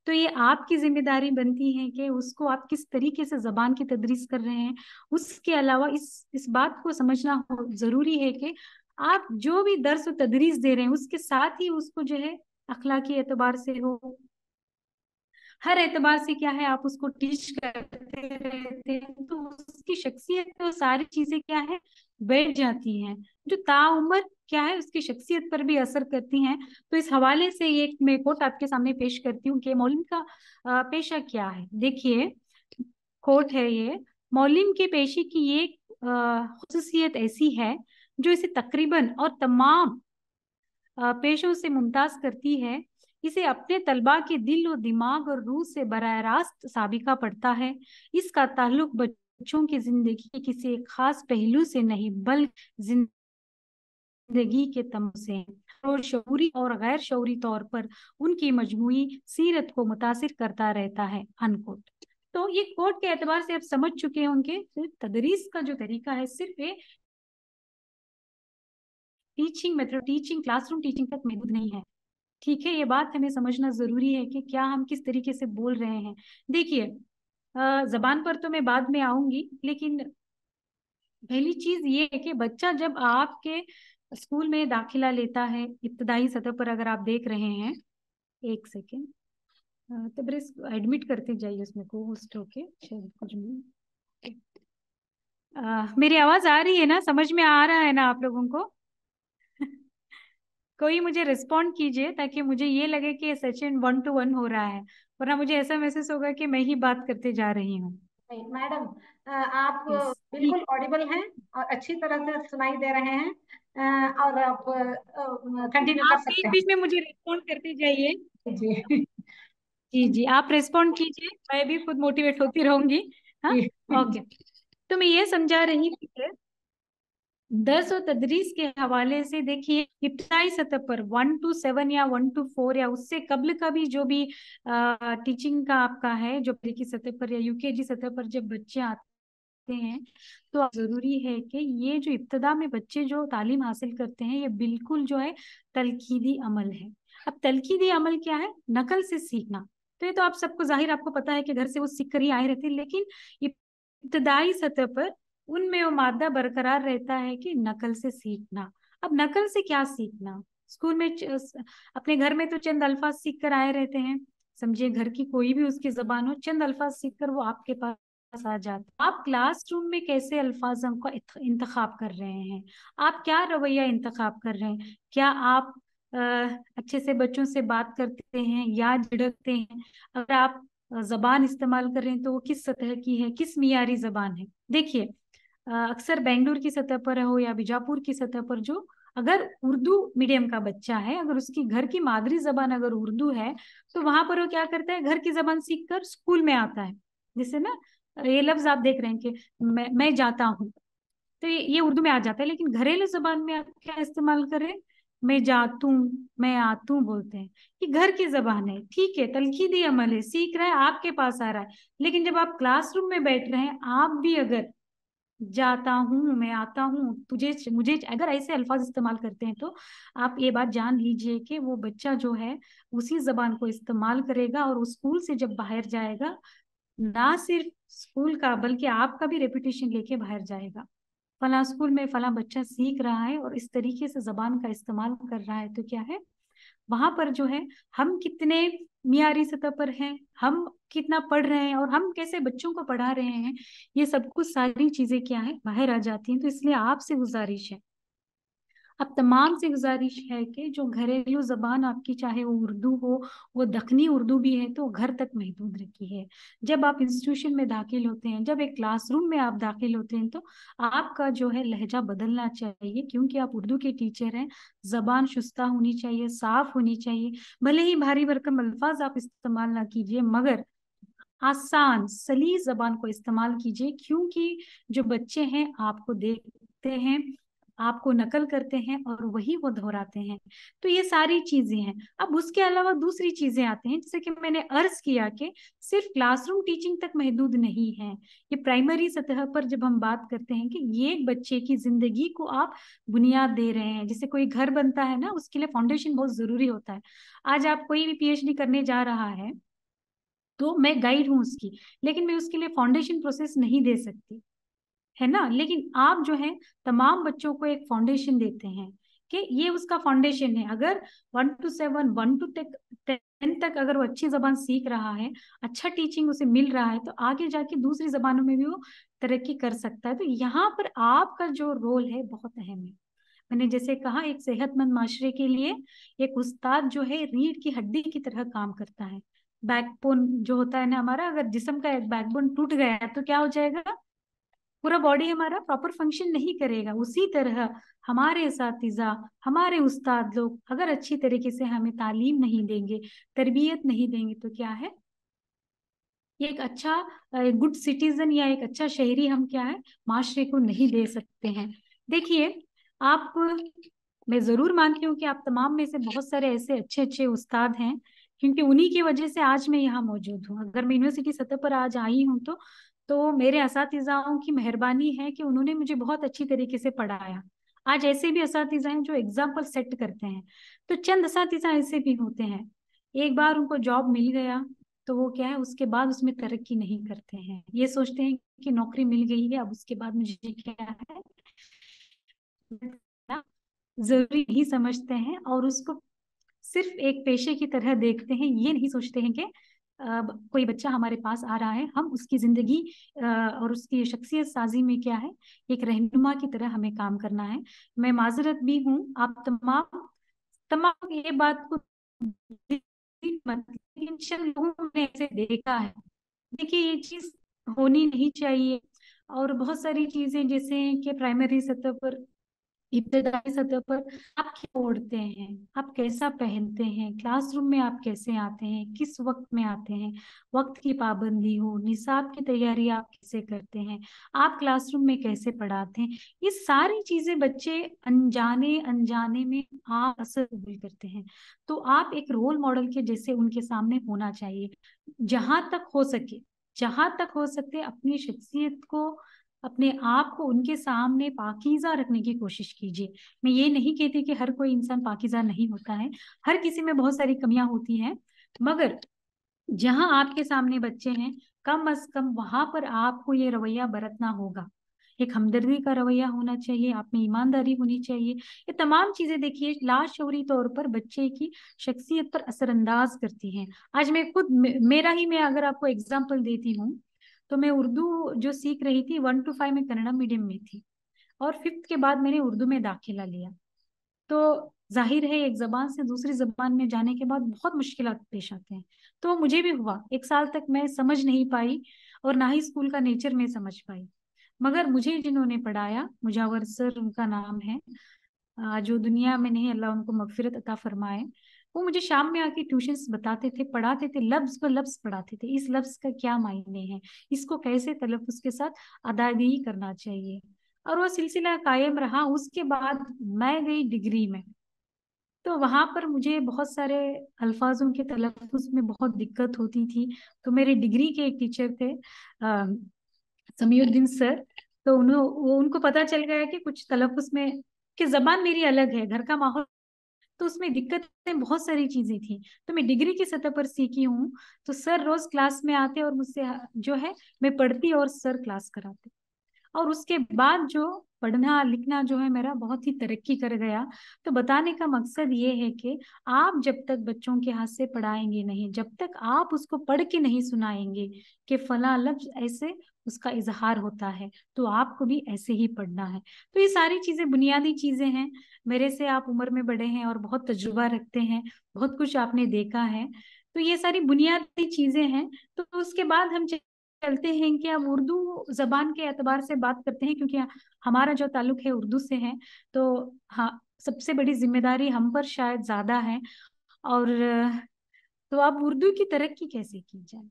तो ये आपकी जिम्मेदारी बनती है कि उसको आप किस तरीके से जबान की तदरीस कर रहे हैं। उसके अलावा इस बात को समझना जरूरी है कि आप जो भी दर्स व तदरीस दे रहे हैं उसके साथ ही उसको जो है अखलाकी एतबार से हो, हर एतबार से क्या है, आप उसको टीच करते रहते हैं, तो उसकी शख्सियत तो सारी चीजें क्या है बैठ जाती हैं, जो ताउम्र क्या है उसकी शख्सियत पर भी असर करती हैं। तो इस हवाले से ये मैं कोट आपके सामने पेश करती हूँ कि मौलिम का पेशा क्या है। देखिए कोट है ये, मौलिम के पेशे की ये खुसूसियत ऐसी है जो इसे तकरीबन और तमाम पेशों से मुमताज करती है। इसे अपने तलबा के दिल और दिमाग और रूह से बराह रास्त साबिका पड़ता है। इसका ताल्लुक बच्चों की जिंदगी के किसी एक खास पहलू से नहीं, बल्कि जिंदगी के तम से और शऊरी और गैर शऊरी तौर पर उनकी मजमूई सीरत को मुतासिर करता रहता है। अनकोट। तो ये कोट के एतबार से आप समझ चुके हैं उनके तदरीस का जो तरीका है सिर्फ ये teaching method, teaching classroom teaching तक महदूद नहीं है। ठीक है, ये बात हमें समझना जरूरी है कि क्या हम किस तरीके से बोल रहे हैं। देखिए जबान पर तो मैं बाद में आऊंगी, लेकिन पहली चीज ये है कि बच्चा जब आपके स्कूल में दाखिला लेता है इब्तदाई सतह पर, अगर आप देख रहे हैं, एक सेकेंड, तबरेज एडमिट करते जाइए उसमें को होस्ट होके, शायद कुछ मेरी आवाज आ रही है ना, समझ में आ रहा है ना आप लोगों को? कोई मुझे रिस्पॉन्ड कीजिए ताकि मुझे ये लगे कि सेशन 1 to 1 हो रहा है, वरना मुझे ऐसा महसूस होगा कि मैं ही बात करते जा रही हूँ। मैडम आप Yes. बिल्कुल ऑडिबल हैं और अच्छी तरह से सुनाई दे रहे हैं, और आप कंटिन्यू कर आप सकते बीच हैं। बीच में मुझे रिस्पॉन्ड करते जाइए। जी जी जी, आप रिस्पॉन्ड कीजिए, मैं भी खुद मोटिवेट होती रहूंगी। हाँ, ओके। तो मैं ये समझा रही थी कि दर्स और तदरीस के हवाले से देखिए इब्तदाई सतह पर 1 to 7 या 1 to 4 या उससे कबल का भी जो भी टीचिंग का आपका है, जो प्री की सतह पर या यूकेजी सतह पर जब बच्चे आते हैं, तो जरूरी है कि ये जो इब्तदा में बच्चे जो तालीम हासिल करते हैं ये बिल्कुल जो है तलकीदी अमल है। अब तलकीदी अमल क्या है? नकल से सीखना। तो ये तो आप सबको जाहिर आपको पता है कि घर से वो सीख कर ही आए रहते हैं, लेकिन इब्तदाई सतह पर उनमें वो मादा बरकरार रहता है कि नकल से सीखना। अब नकल से क्या सीखना? स्कूल में अपने घर में तो चंद अल्फाज सीख कर आए रहते हैं, समझिए घर की कोई भी उसकी जबान हो, चंद अल्फाज सीख कर वो आपके पास आ जाता। आप क्लासरूम में कैसे अल्फाजों का इंतखाब कर रहे हैं? आप क्या रवैया इंतखाब कर रहे हैं? क्या आप अच्छे से बच्चों से बात करते हैं या झिड़कते हैं? अगर आप जबान इस्तेमाल कर रहे हैं तो वो किस सतह की है, किस मियारी जबान है? देखिए अक्सर बेंगलुरु की सतह पर हो या बीजापुर की सतह पर, जो अगर उर्दू मीडियम का बच्चा है, अगर उसकी घर की मादरी जबान अगर उर्दू है, तो वहां पर वो क्या करता है, घर की जबान सीख कर स्कूल में आता है। जैसे ना ये लफ्ज आप देख रहे हैं कि मैं जाता हूँ, तो ये उर्दू में आ जाता है, लेकिन घरेलू जबान में आप क्या इस्तेमाल करें? मैं जातू, मैं आतू बोलते हैं। ये घर की जबान है, ठीक है, तलकीदी अमल है, सीख रहा है, आपके पास आ रहा है। लेकिन जब आप क्लासरूम में बैठ रहे हैं, आप भी अगर जाता हूँ, मैं आता हूँ, तुझे, मुझे, अगर ऐसे अल्फाज इस्तेमाल करते हैं, तो आप ये बात जान लीजिए कि वो बच्चा जो है उसी जबान को इस्तेमाल करेगा, और उस स्कूल से जब बाहर जाएगा, ना सिर्फ स्कूल का बल्कि आपका भी रेपुटेशन लेके बाहर जाएगा। फला स्कूल में फला बच्चा सीख रहा है और इस तरीके से जबान का इस्तेमाल कर रहा है, तो क्या है वहां पर जो है हम कितने मियारी सतह पर हैं, हम कितना पढ़ रहे हैं और हम कैसे बच्चों को पढ़ा रहे हैं, ये सब कुछ सारी चीजें क्या है बाहर आ जाती हैं। तो इसलिए आपसे गुजारिश है, अब तमाम से गुजारिश है कि जो घरेलू जबान आपकी, चाहे वो उर्दू हो, वो दखनी उर्दू भी है, तो घर तक महदूद रखी है। जब आप इंस्टीट्यूशन में दाखिल होते हैं, जब एक क्लासरूम में आप दाखिल होते हैं, तो आपका जो है लहजा बदलना चाहिए, क्योंकि आप उर्दू के टीचर हैं। जबान शुस्ता होनी चाहिए, साफ होनी चाहिए। भले ही भारी भरकम अल्फाज आप इस्तेमाल ना कीजिए, मगर आसान सलीस जबान को इस्तेमाल कीजिए, क्योंकि जो बच्चे हैं आपको देखते हैं, आपको नकल करते हैं और वही वो दोहराते हैं। तो ये सारी चीजें हैं। अब उसके अलावा दूसरी चीजें आते हैं, जैसे कि मैंने अर्ज किया कि सिर्फ क्लासरूम टीचिंग तक महदूद नहीं है। ये प्राइमरी सतह पर जब हम बात करते हैं कि ये एक बच्चे की जिंदगी को आप बुनियाद दे रहे हैं, जैसे कोई घर बनता है ना, उसके लिए फाउंडेशन बहुत जरूरी होता है। आज आप कोई भी पीएचडी करने जा रहा है, तो मैं गाइड हूं उसकी, लेकिन मैं उसके लिए फाउंडेशन प्रोसेस नहीं दे सकती, है ना। लेकिन आप जो है तमाम बच्चों को एक फाउंडेशन देते हैं कि ये उसका फाउंडेशन है। अगर 1 to 7, 1 to 10 तक अगर वो अच्छी जबान सीख रहा है, अच्छा टीचिंग उसे मिल रहा है, तो आगे जाके दूसरी जबानों में भी वो तरक्की कर सकता है। तो यहाँ पर आपका जो रोल है बहुत अहम है। मैंने जैसे कहा, एक सेहतमंद माशरे के लिए एक उस्ताद जो है रीढ़ की हड्डी की तरह काम करता है। बैकबोन जो होता है ना हमारा, अगर जिस्म का एक बैकबोन टूट गया है तो क्या हो जाएगा, पूरा बॉडी हमारा प्रॉपर फंक्शन नहीं करेगा। उसी तरह हमारे असातिज़ा, हमारे उस्ताद लोग अगर अच्छी तरीके से हमें तालीम नहीं देंगे, तरबियत नहीं देंगे, तो क्या है, ये एक अच्छा गुड सिटीजन या एक अच्छा शहरी हम क्या है माशरे को नहीं दे सकते हैं। देखिए, आप, मैं जरूर मानती हूँ कि आप तमाम में से बहुत सारे ऐसे अच्छे अच्छे उस्ताद हैं, क्योंकि उन्हीं की वजह से आज मैं यहाँ मौजूद हूँ। अगर मैं यूनिवर्सिटी सतह पर आज आई हूँ तो मेरे असातिज़ाओं की मेहरबानी है कि उन्होंने मुझे बहुत अच्छी तरीके से पढ़ाया। आज ऐसे भी असातिज़ा हैं जो एग्जाम्पल सेट करते हैं। तो चंद असातिज़ा ऐसे भी होते हैं, एक बार उनको जॉब मिल गया तो वो क्या है, उसके बाद उसमें तरक्की नहीं करते हैं। ये सोचते हैं कि नौकरी मिल गई है, अब उसके बाद मुझे क्या है जरूरी नहीं समझते हैं, और उसको सिर्फ एक पेशे की तरह देखते हैं। ये नहीं सोचते हैं कि कोई बच्चा हमारे पास आ रहा है, हम उसकी जिंदगी और उसकी शख्सियत साजी में क्या है, एक रहनुमा की तरह हमें काम करना है। मैं माजरत भी हूँ, आप तमाम तमाम ये बात को लेकिन चंद लोगों ने ऐसे देखा है। देखिए, ये चीज होनी नहीं चाहिए। और बहुत सारी चीजें जैसे कि प्राइमरी सतह पर, इब्तदाई सतह पर आप क्या ओढ़ते हैं, आप कैसा पहनते हैं, क्लासरूम में आप कैसे आते हैं, किस वक्त में आते हैं, वक्त की पाबंदी हो, निसाब की तैयारी आप कैसे करते हैं, आप क्लासरूम में कैसे पढ़ाते हैं, ये सारी चीजें बच्चे अनजाने अनजाने में आप असर कबूल करते हैं। तो आप एक रोल मॉडल के जैसे उनके सामने होना चाहिए। जहां तक हो सके, जहां तक हो सकते अपनी शख्सियत को, अपने आप को उनके सामने पाकीज़ा रखने की कोशिश कीजिए। मैं ये नहीं कहती कि हर कोई इंसान पाकीज़ा नहीं होता है, हर किसी में बहुत सारी कमियां होती हैं, मगर जहां आपके सामने बच्चे हैं, कम अज कम वहां पर आपको ये रवैया बरतना होगा। एक हमदर्दी का रवैया होना चाहिए, आप में ईमानदारी होनी चाहिए। ये तमाम चीजें देखिए लाशऊरी तौर पर बच्चे की शख्सियत पर असरअंदाज करती हैं। आज मैं खुद मेरा ही मैं अगर आपको एग्जाम्पल देती हूँ, तो मैं उर्दू जो सीख रही थी 1 to 5 में कन्नड़ा मीडियम में थी, और 5th के बाद मैंने उर्दू में दाखिला लिया। तो जाहिर है एक जबान से दूसरी जबान में जाने के बाद बहुत मुश्किलात पेश आते हैं। तो मुझे भी हुआ, 1 साल तक मैं समझ नहीं पाई और ना ही स्कूल का नेचर में समझ पाई। मगर मुझे जिन्होंने पढ़ाया, मुजावर सर उनका नाम है, जो दुनिया में नहीं, अल्लाह उनको मगफिरत अता फरमाए, वो मुझे शाम में आके ट्यूशंस बताते थे, पढ़ाते थे, लफ्ज पर लफ्ज पढ़ाते थे, इस लफ्ज का क्या मायने हैं, इसको कैसे तलफ्फुज के साथ अदायगी करना चाहिए। और वो सिलसिला कायम रहा। उसके बाद मैं गई डिग्री में, तो वहां पर मुझे बहुत सारे अल्फाजों के तलफ्फुज में बहुत दिक्कत होती थी। तो मेरे डिग्री के एक टीचर थे समीउद्दीन सर, तो उनको पता चल गया कि कुछ तलफ्फुज में, कि जबान मेरी अलग है, घर का माहौल, तो उसमें दिक्कतें बहुत सारी चीजें थी। तो मैं डिग्री की सतह पर सीखी हूँ। तो सर रोज क्लास में आते और मुझसे जो है मैं पढ़ती और सर क्लास कराते, और उसके बाद जो पढ़ना लिखना जो है मेरा बहुत ही तरक्की कर गया। तो बताने का मकसद ये है कि आप जब तक बच्चों के हाथ से पढ़ाएंगे नहीं, जब तक आप उसको पढ़ के नहीं सुनाएंगे कि फला लफ्ज ऐसे उसका इजहार होता है, तो आपको भी ऐसे ही पढ़ना है। तो ये सारी चीजें बुनियादी चीजें हैं। मेरे से आप उम्र में बड़े हैं और बहुत तजुर्बा रखते हैं, बहुत कुछ आपने देखा है, तो ये सारी बुनियादी चीजें हैं। तो उसके बाद हम चलते हैं कि अब उर्दू जबान के एतबार से बात करते हैं, क्योंकि हमारा जो ताल्लुक है उर्दू से है। तो हाँ, सबसे बड़ी जिम्मेदारी हम पर शायद ज्यादा है। और तो अब उर्दू की तरक्की कैसे की जाए?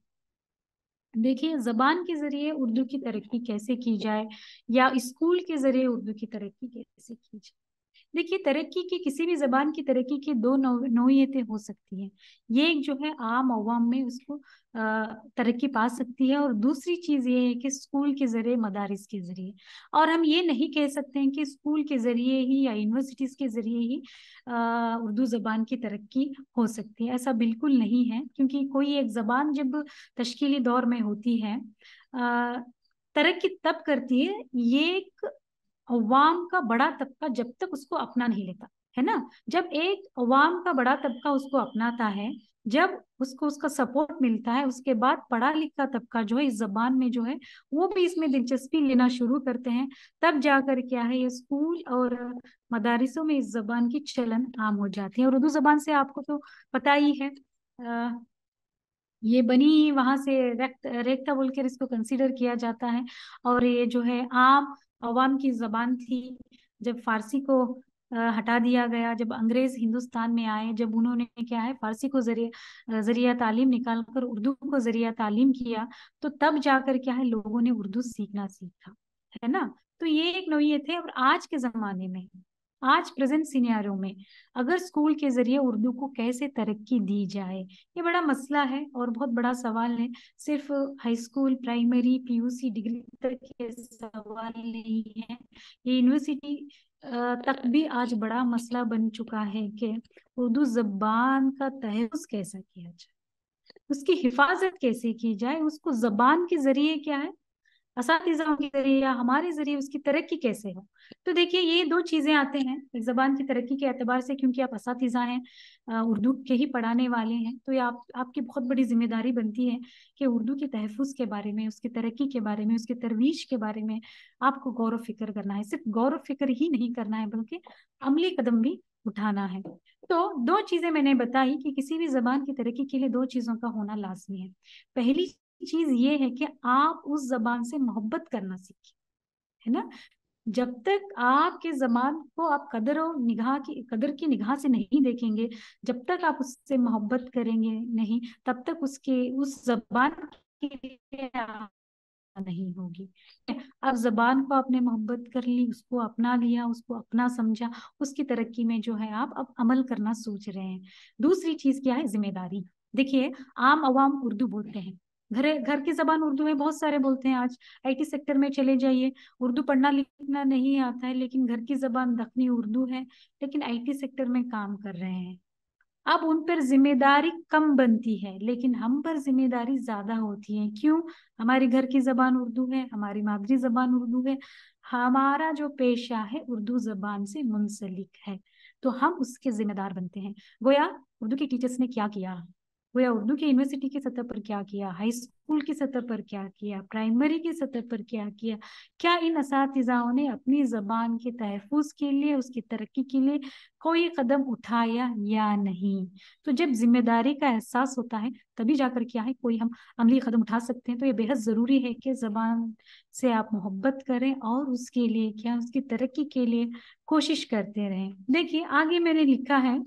देखिए, जबान के जरिए उर्दू की तरक्की कैसे की जाए, या स्कूल के जरिए उर्दू की तरक्की कैसे की जाए। देखिए, तरक्की की, किसी भी जबान की तरक्की की दो नौइयतें हो सकती हैं। ये एक जो है आम अवाम में उसको तरक्की पा सकती है, और दूसरी चीज ये है कि स्कूल के जरिए, मदारिस के जरिए। और हम ये नहीं कह सकते हैं कि स्कूल के जरिए ही या यूनिवर्सिटीज के जरिए ही उर्दू जबान की तरक्की हो सकती है। ऐसा बिल्कुल नहीं है, क्योंकि कोई एक जबान जब तश्कीली दौर में होती है, तरक्की तब करती है ये एक अवाम का बड़ा तबका जब तक उसको अपना नहीं लेता है ना। जब एक अवाम का बड़ा तबका उसको अपनाता है, जब उसको उसका सपोर्ट मिलता है, उसके बाद पढ़ा लिखा तबका जो है इस जबान में जो है वो भी इसमें दिलचस्पी लेना शुरू करते हैं। तब जाकर क्या है, ये स्कूल और मदारिसों में इस जबान की चलन आम हो जाती है। और उर्दू जबान से आपको तो पता ही है, ये बनी वहां से, रेख्ता बोलकर इसको कंसीडर किया जाता है। और ये जो है आम अवाम की जबान थी। जब फारसी को हटा दिया गया, जब अंग्रेज हिंदुस्तान में आए, जब उन्होंने क्या है फारसी को जरिया तालीम निकाल कर उर्दू को जरिया तालीम किया, तो तब जाकर क्या है लोगों ने उर्दू सीखना सीखा, है ना। तो ये एक नौइयत है। और आज के जमाने में, आज प्रेजेंट सिनेरियो में, अगर स्कूल के जरिए उर्दू को कैसे तरक्की दी जाए, ये बड़ा मसला है और बहुत बड़ा सवाल है। सिर्फ high school, primary, PUC degree तक के सवाल नहीं है, ये यूनिवर्सिटी तक भी आज बड़ा मसला बन चुका है कि उर्दू जबान का तहफ़्फ़ुज़ कैसा किया जाए, उसकी हिफाजत कैसे की जाए, उसको जबान के जरिए क्या है असातिज़ा के जरिए या हमारे जरिए उसकी तरक्की कैसे हो। तो देखिए, ये दो चीजें आते हैं एक जबान की तरक्की के एतबार से, क्योंकि आप असातिज़ा हैं, उर्दू के ही पढ़ाने वाले हैं, तो ये आपकी बहुत बड़ी जिम्मेदारी बनती है कि उर्दू के तहफ़्फ़ुज़ के बारे में, उसकी तरक्की के बारे में, उसकी तरवीज के बारे में आपको गौर फिक्र करना है। सिर्फ गौर फिक्र ही नहीं करना है, बल्कि अमली कदम भी उठाना है। तो दो चीजें मैंने बताई कि किसी भी जबान की तरक्की के लिए दो चीजों का होना लाजमी है। पहली चीज ये है कि आप उस जबान से मोहब्बत करना सीखें, है ना। जब तक आपके जबान को आप कदर की निगाह से नहीं देखेंगे, जब तक आप उससे मोहब्बत करेंगे नहीं, तब तक उस जबान के लिए नहीं होगी। अब जबान को आपने मोहब्बत कर ली, उसको अपना लिया, उसको अपना समझा, उसकी तरक्की में जो है आप अब अमल करना सोच रहे हैं। दूसरी चीज क्या है, जिम्मेदारी। देखिए, आम आवाम उर्दू बोलते हैं, घर की जबान उर्दू है, बहुत सारे बोलते हैं। आज आईटी सेक्टर में चले जाइए, उर्दू पढ़ना लिखना नहीं आता है, लेकिन घर की जबान दखनी उर्दू है, लेकिन आईटी सेक्टर में काम कर रहे हैं। अब उन पर जिम्मेदारी कम बनती है, लेकिन हम पर जिम्मेदारी ज्यादा होती है। क्यों? हमारे घर की जबान उर्दू है, हमारी मादरी जबान उर्दू है, हमारा जो पेशा है उर्दू जबान से मुंसलिक है, तो हम उसके जिम्मेदार बनते हैं। गोया उर्दू के टीचर्स ने क्या किया, गोया उर्दू की यूनिवर्सिटी की सतह पर क्या किया, हाई स्कूल की सतह पर क्या किया, प्राइमरी की सतह पर क्या किया, क्या इन असातिज़ाओं ने अपनी जबान के तहफ़्फ़ुज़ के लिए, उसकी तरक्की के लिए कोई कदम उठाया या नहीं। तो जब जिम्मेदारी का एहसास होता है, तभी जाकर क्या है कोई हम अमली कदम उठा सकते हैं। तो ये बेहद जरूरी है कि जबान से आप मोहब्बत करें और उसके लिए क्या, उसकी तरक्की के लिए कोशिश करते रहें। देखिए, आगे मैंने लिखा है,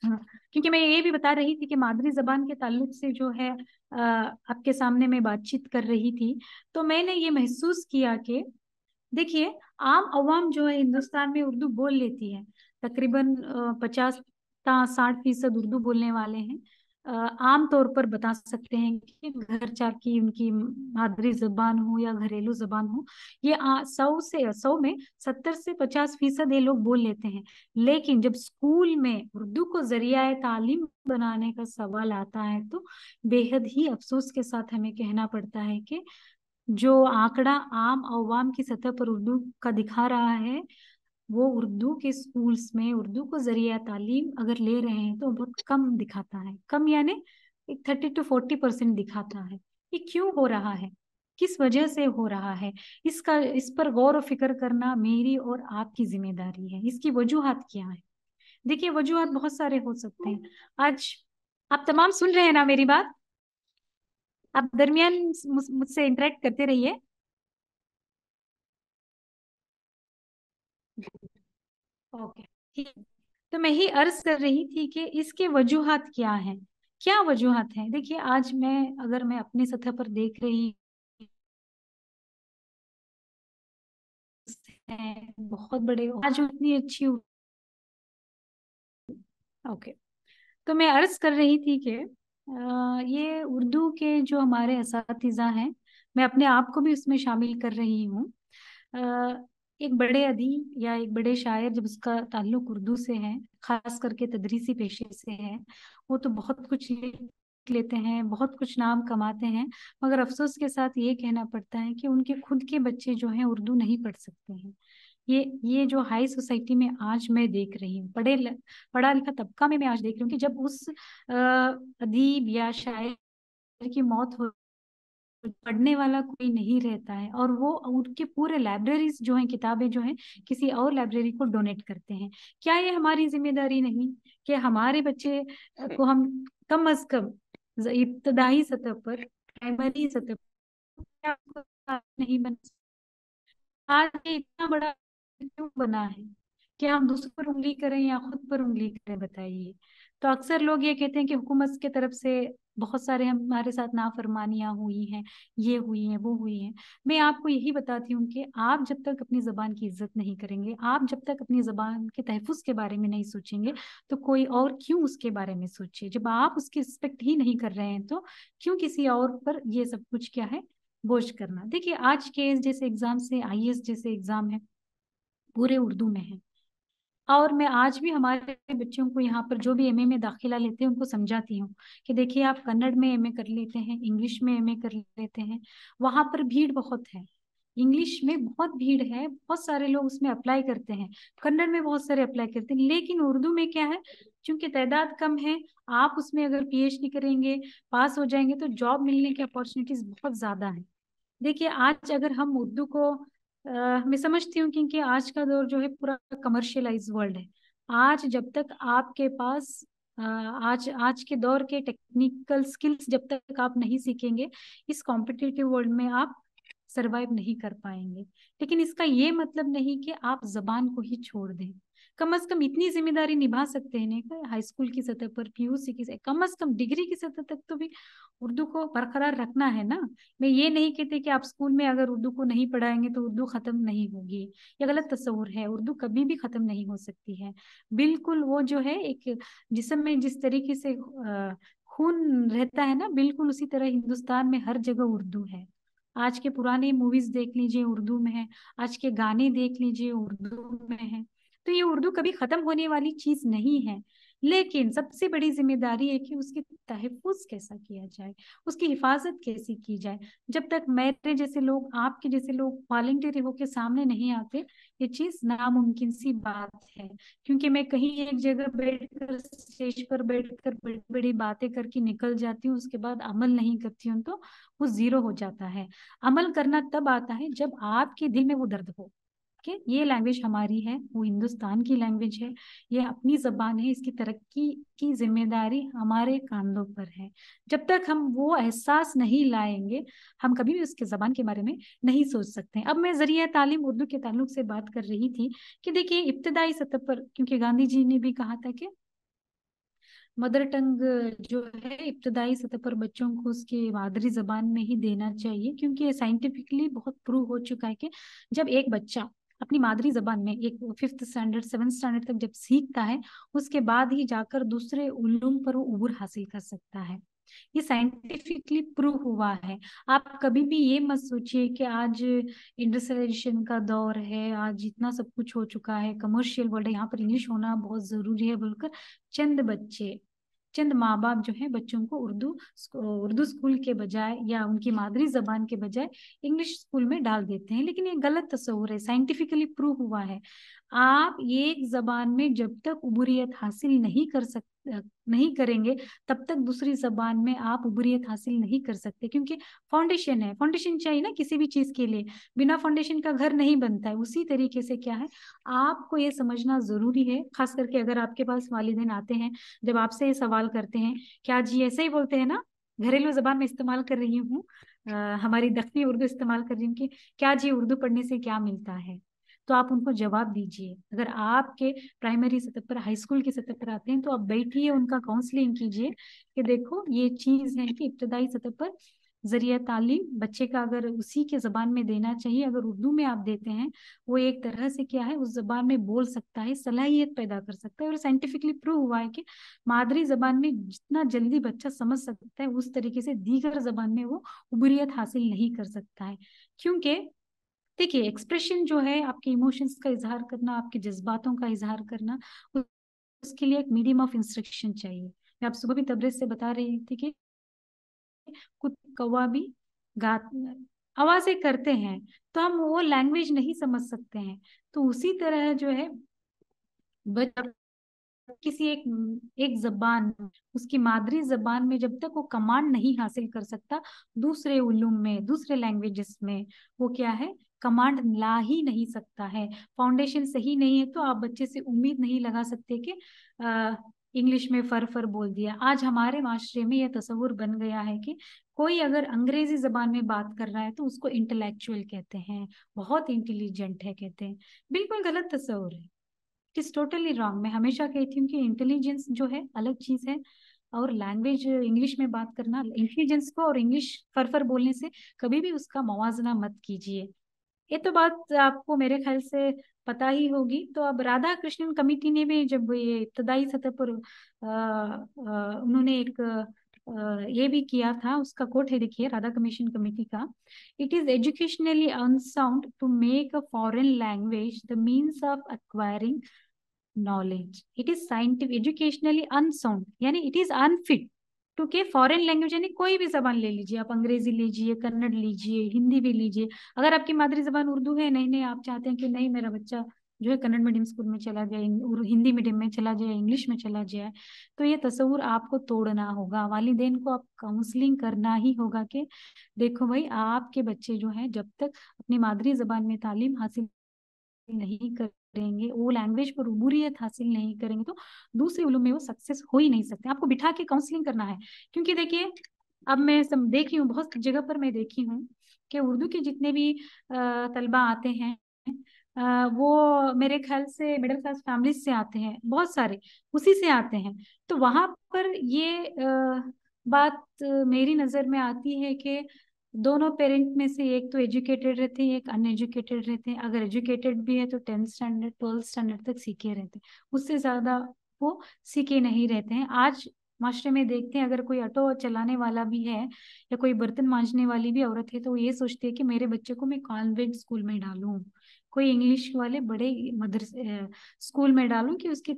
हाँ, क्योंकि मैं ये भी बता रही थी कि मादरी जबान के ताल्लुक से जो है आपके सामने मैं बातचीत कर रही थी, तो मैंने ये महसूस किया कि देखिए, आम अवाम जो है हिंदुस्तान में उर्दू बोल लेती है, तकरीबन 50-60% उर्दू बोलने वाले हैं। आम तौर पर बता सकते हैं कि घर चार की उनकी मादरी जबान हो या घरेलू जबान हो, ये 100 में 70 से 50% ये लोग बोल लेते हैं। लेकिन जब स्कूल में उर्दू को जरिया तालीम बनाने का सवाल आता है, तो बेहद ही अफसोस के साथ हमें कहना पड़ता है कि जो आंकड़ा आम अवाम की सतह पर उर्दू का दिखा रहा है, वो उर्दू के स्कूल्स में उर्दू को जरिया तालीम अगर ले रहे हैं तो बहुत कम दिखाता है। कम यानी एक 30 to 40% दिखाता है। ये क्यों हो रहा है, किस वजह से हो रहा है, इस पर गौर और फिक्र करना मेरी और आपकी जिम्मेदारी है। इसकी वजूहात क्या है? देखिए, वजूहात बहुत सारे हो सकते हैं। आज आप तमाम सुन रहे हैं ना मेरी बात? आप दरमियान मुझसे इंटरेक्ट करते रहिए। ओके, ठीक। तो मैं ही अर्ज कर रही थी कि इसके वजूहात क्या हैं। क्या वजूहात हैं? देखिए, आज अगर मैं अपनी सतह पर देख रही है, बहुत बड़े आज उतनी अच्छी। ओके, तो मैं अर्ज कर रही थी कि ये उर्दू के जो हमारे असातिज़ा हैं, मैं अपने आप को भी उसमें शामिल कर रही हूँ। एक बड़े अदीब या एक बड़े शायर जब उसका ताल्लुक उर्दू से है, खास करके तदरीसी पेशे से है, वो तो बहुत कुछ लिख लेते हैं, बहुत कुछ नाम कमाते हैं, मगर अफसोस के साथ ये कहना पड़ता है कि उनके खुद के बच्चे जो हैं उर्दू नहीं पढ़ सकते हैं। ये जो हाई सोसाइटी में आज मैं देख रही हूँ, पढ़ा लिखा तबका में मैं आज देख रही हूँ कि जब उस अदीब या शायर की मौत हो, पढ़ने वाला कोई नहीं रहता है, और वो उनके पूरे लाइब्रेरीज जो हैं, किताबें जो हैं, किसी और लाइब्रेरी को डोनेट करते हैं। क्या ये हमारी जिम्मेदारी नहीं कि हमारे बच्चे को हम कम अज कम इब्तदाई सतह पर, प्राइमरी सतह पर नहीं बन? आज ये इतना बड़ा क्यों बना है कि हम दूसरों पर उंगली करें या खुद पर उंगली करें, बताइए। तो अक्सर लोग ये कहते हैं कि हुकूमत की तरफ से बहुत सारे हमारे साथ नाफरमानियां हुई हैं, ये हुई हैं, वो हुई हैं। मैं आपको यही बताती हूँ कि आप जब तक अपनी जबान की इज्जत नहीं करेंगे, आप जब तक अपनी जबान के तहफ़्फ़ुज़ के बारे में नहीं सोचेंगे, तो कोई और क्यों उसके बारे में सोचे? जब आप उसकी रिस्पेक्ट ही नहीं कर रहे हैं तो क्यों किसी और पर ये सब कुछ क्या है, बोझ करना। देखिए, आज के जैसे एग्जाम से आईएएस जैसे एग्जाम है, पूरे उर्दू में है। और मैं आज भी हमारे बच्चों को यहाँ पर जो भी एमए में दाखिला लेते हैं उनको समझाती हूँ कि देखिए, आप कन्नड़ में एमए कर लेते हैं, इंग्लिश में एमए कर लेते हैं, वहां पर भीड़ बहुत है। इंग्लिश में बहुत भीड़ है, बहुत सारे लोग उसमें अप्लाई करते हैं, कन्नड़ में बहुत सारे अप्लाई करते हैं, लेकिन उर्दू में क्या है, चूंकि तादाद कम है, आप उसमें अगर पीएचडी करेंगे, पास हो जाएंगे, तो जॉब मिलने की अपॉर्चुनिटीज बहुत ज्यादा है। देखिए, आज अगर हम उर्दू को मैं समझती हूँ क्योंकि आज का दौर जो है पूरा कमर्शियलाइज वर्ल्ड है। आज जब तक आपके पास आज आज के दौर के टेक्निकल स्किल्स जब तक आप नहीं सीखेंगे, इस कॉम्पिटिटिव वर्ल्ड में आप सरवाइव नहीं कर पाएंगे। लेकिन इसका ये मतलब नहीं कि आप जबान को ही छोड़ दें। कम से कम इतनी जिम्मेदारी निभा सकते हैं ना, हाई स्कूल की सतह पर, पीयूसी की से कम डिग्री की सतह तक तो भी उर्दू को बरकरार रखना है ना। मैं ये नहीं कहती कि आप स्कूल में अगर उर्दू को नहीं पढ़ाएंगे तो उर्दू खत्म नहीं होगी, ये गलत तस्वुर है। उर्दू कभी भी खत्म नहीं हो सकती है। बिल्कुल, वो जो है एक जिस्म में जिस तरीके से खून रहता है ना, बिल्कुल उसी तरह हिंदुस्तान में हर जगह उर्दू है। आज के पुराने मूवीज देख लीजिए, उर्दू में है। आज के गाने देख लीजिए, उर्दू में है। तो ये उर्दू कभी खत्म होने वाली चीज नहीं है। लेकिन सबसे बड़ी जिम्मेदारी है कि उसकी तहफ़्फ़ुज़ कैसा किया जाए, उसकी हिफाजत कैसी की जाए। जब तक मेरे जैसे लोग, आपके जैसे लोग वॉलंटियर होकर सामने नहीं आते, ये चीज नामुमकिन सी बात है। क्योंकि मैं कहीं एक जगह बैठकर, स्टेज पर बैठकर बड़ी बड़ी बातें करके निकल जाती हूँ, उसके बाद अमल नहीं करती हूँ तो वो जीरो हो जाता है। अमल करना तब आता है जब आपके दिल में वो दर्द हो कि ये लैंग्वेज हमारी है, वो हिंदुस्तान की लैंग्वेज है, ये अपनी जबान है, इसकी तरक्की की जिम्मेदारी हमारे कांधों पर है। जब तक हम वो एहसास नहीं लाएंगे, हम कभी भी उसके जबान के बारे में नहीं सोच सकते। अब मैं जरिया तालीम उर्दू के ताल्लुक से बात कर रही थी कि देखिए, इब्तदाई सतह पर, क्योंकि गांधी जी ने भी कहा था कि मदर टंग जो है इब्तदाई सतह पर बच्चों को उसकी मादरी जबान में ही देना चाहिए, क्योंकि साइंटिफिकली बहुत प्रूव हो चुका है कि जब एक बच्चा अपनी मादरी जबान में एक 5th स्टैंडर्ड 7th स्टैंडर्ड तक जब सीखता है, उसके बाद ही जाकर दूसरे उलूम पर वो उबूर हासिल कर सकता है। ये साइंटिफिकली प्रूव हुआ है। आप कभी भी ये मत सोचिए कि आज इंडस्ट्रियलाइजेशन का दौर है, आज इतना सब कुछ हो चुका है, कमर्शियल वर्ल्ड है, यहाँ पर इंग्लिश होना बहुत जरूरी है बोलकर चंद बच्चे चंद माँ बाप जो है बच्चों को उर्दू स्कूल के बजाय या उनकी मादरी जबान के बजाय इंग्लिश स्कूल में डाल देते हैं, लेकिन ये गलत तस्वुर है, साइंटिफिकली प्रूव हुआ है। आप एक जबान में जब तक उबूरियत हासिल नहीं करेंगे तब तक दूसरी जबान में आप उबूरियत हासिल नहीं कर सकते, क्योंकि फाउंडेशन है, फाउंडेशन चाहिए ना किसी भी चीज के लिए, बिना फाउंडेशन का घर नहीं बनता है। उसी तरीके से क्या है, आपको ये समझना जरूरी है, खास करके अगर आपके पास वालिदैन आते हैं, जब आपसे ये सवाल करते हैं, क्या जी ऐसे ही बोलते हैं ना, घरेलू जबान में इस्तेमाल कर रही हूँ, हमारी दखनी उर्दू इस्तेमाल कर रही हूँ कि क्या जी उर्दू पढ़ने से क्या मिलता है, तो आप उनको जवाब दीजिए। अगर आपके प्राइमरी सतह पर, हाई स्कूल की सतह पर आते हैं, तो आप बैठिए, उनका काउंसलिंग कीजिए कि देखो ये चीज है कि इब्तदाई सतह पर जरिया तालीम बच्चे का अगर उसी के जबान में देना चाहिए, अगर उर्दू में आप देते हैं, वो एक तरह से क्या है, उस जबान में बोल सकता है, सलाहियत पैदा कर सकता है। और साइंटिफिकली प्रूव हुआ है कि मादरी जबान में जितना जल्दी बच्चा समझ सकता है, उस तरीके से दीगर जबान में वो उबूरियत हासिल नहीं कर सकता है। क्योंकि देखिए, एक्सप्रेशन जो है, आपके इमोशंस का इजहार करना, आपके जज्बातों का इजहार करना, उसके लिए एक मीडियम ऑफ इंस्ट्रक्शन चाहिए। मैं आप सुबह भी तबरेज से बता रही थी कि कुछ कौवा भी गा आवाजें करते हैं, तो हम वो लैंग्वेज नहीं समझ सकते हैं। तो उसी तरह जो है किसी एक जबान, उसकी मादरी जबान में जब तक वो कमांड नहीं हासिल कर सकता, दूसरे उलूम में, दूसरे लैंग्वेजेस में वो क्या है, कमांड ला ही नहीं सकता है। फाउंडेशन सही नहीं है तो आप बच्चे से उम्मीद नहीं लगा सकते कि इंग्लिश में फर बोल दिया। आज हमारे माशरे में यह तस्वुर बन गया है कि कोई अगर अंग्रेजी जबान में बात कर रहा है तो उसको इंटेलेक्चुअल कहते हैं, बहुत इंटेलिजेंट है कहते हैं। बिल्कुल गलत तस्वुर है, इट इज टोटली रॉन्ग। मैं हमेशा कहती हूँ कि इंटेलिजेंस जो है अलग चीज है, और लैंग्वेज इंग्लिश में बात करना, इंटेलिजेंस को और इंग्लिश फर बोलने से कभी भी उसका मवाजना मत कीजिए। ये तो बात आपको मेरे ख्याल से पता ही होगी। तो अब राधा कृष्णन कमेटी ने भी जब ये इब्तदाई सतह पर उन्होंने एक ये भी किया था, उसका कोट है, देखिए राधा कमीशन कमेटी का, it is educationally unsound to make a foreign language the means of acquiring knowledge. It is scientific educationally unsound, यानी इट इज अनफिट टू के फॉरेन लैंग्वेज, यानी कोई भी जबान ले लीजिए आप, अंग्रेजी लीजिए, कन्नड़ लीजिए, हिंदी भी लीजिए। अगर आपकी मादरी जबान उर्दू है, नहीं आप चाहते हैं कि नहीं मेरा बच्चा जो है कन्नड़ मीडियम स्कूल में चला जाए, हिंदी मीडियम में चला जाए, इंग्लिश में चला जाए, तो ये तस्वुर आपको तोड़ना होगा। वालिदैन को आप काउंसलिंग करना ही होगा कि देखो भाई, आपके बच्चे जो है जब तक अपनी मादरी जबान में तालीम हासिल नहीं करेंगे, वो लैंग्वेज पर उबूरियत हासिल नहीं करेंगे, तो दूसरे उलूम में वो सक्सेस हो ही नहीं सकते। आपको बिठा के काउंसलिंग करना है। क्योंकि देखिए, अब मैं देख रही हूँ, बहुत जगह पर मैं देखी हूँ कि उर्दू के जितने भी तलबा आते हैं, वो मेरे ख्याल से मिडिल क्लास फैमिली से आते हैं, बहुत सारे उसी से आते हैं। तो वहां पर ये बात मेरी नजर में आती है कि दोनों पेरेंट में से एक तो एजुकेटेड रहते हैं, एक अनएजुकेटेड रहते हैं। अगर एजुकेटेड भी है तो 10th स्टैंडर्ड 12th स्टैंडर्ड तक सीखे रहते हैं, उससे ज्यादा वो सीखे नहीं रहते हैं। आज माशरे में देखते हैं, अगर कोई ऑटो चलाने वाला भी है या कोई बर्तन मांजने वाली भी औरत है, तो वो ये सोचती है कि मेरे बच्चे को मैं कॉन्वेंट स्कूल में डालूं, कोई इंग्लिश वाले बड़े मदरसे स्कूल में डालूं कि उसकी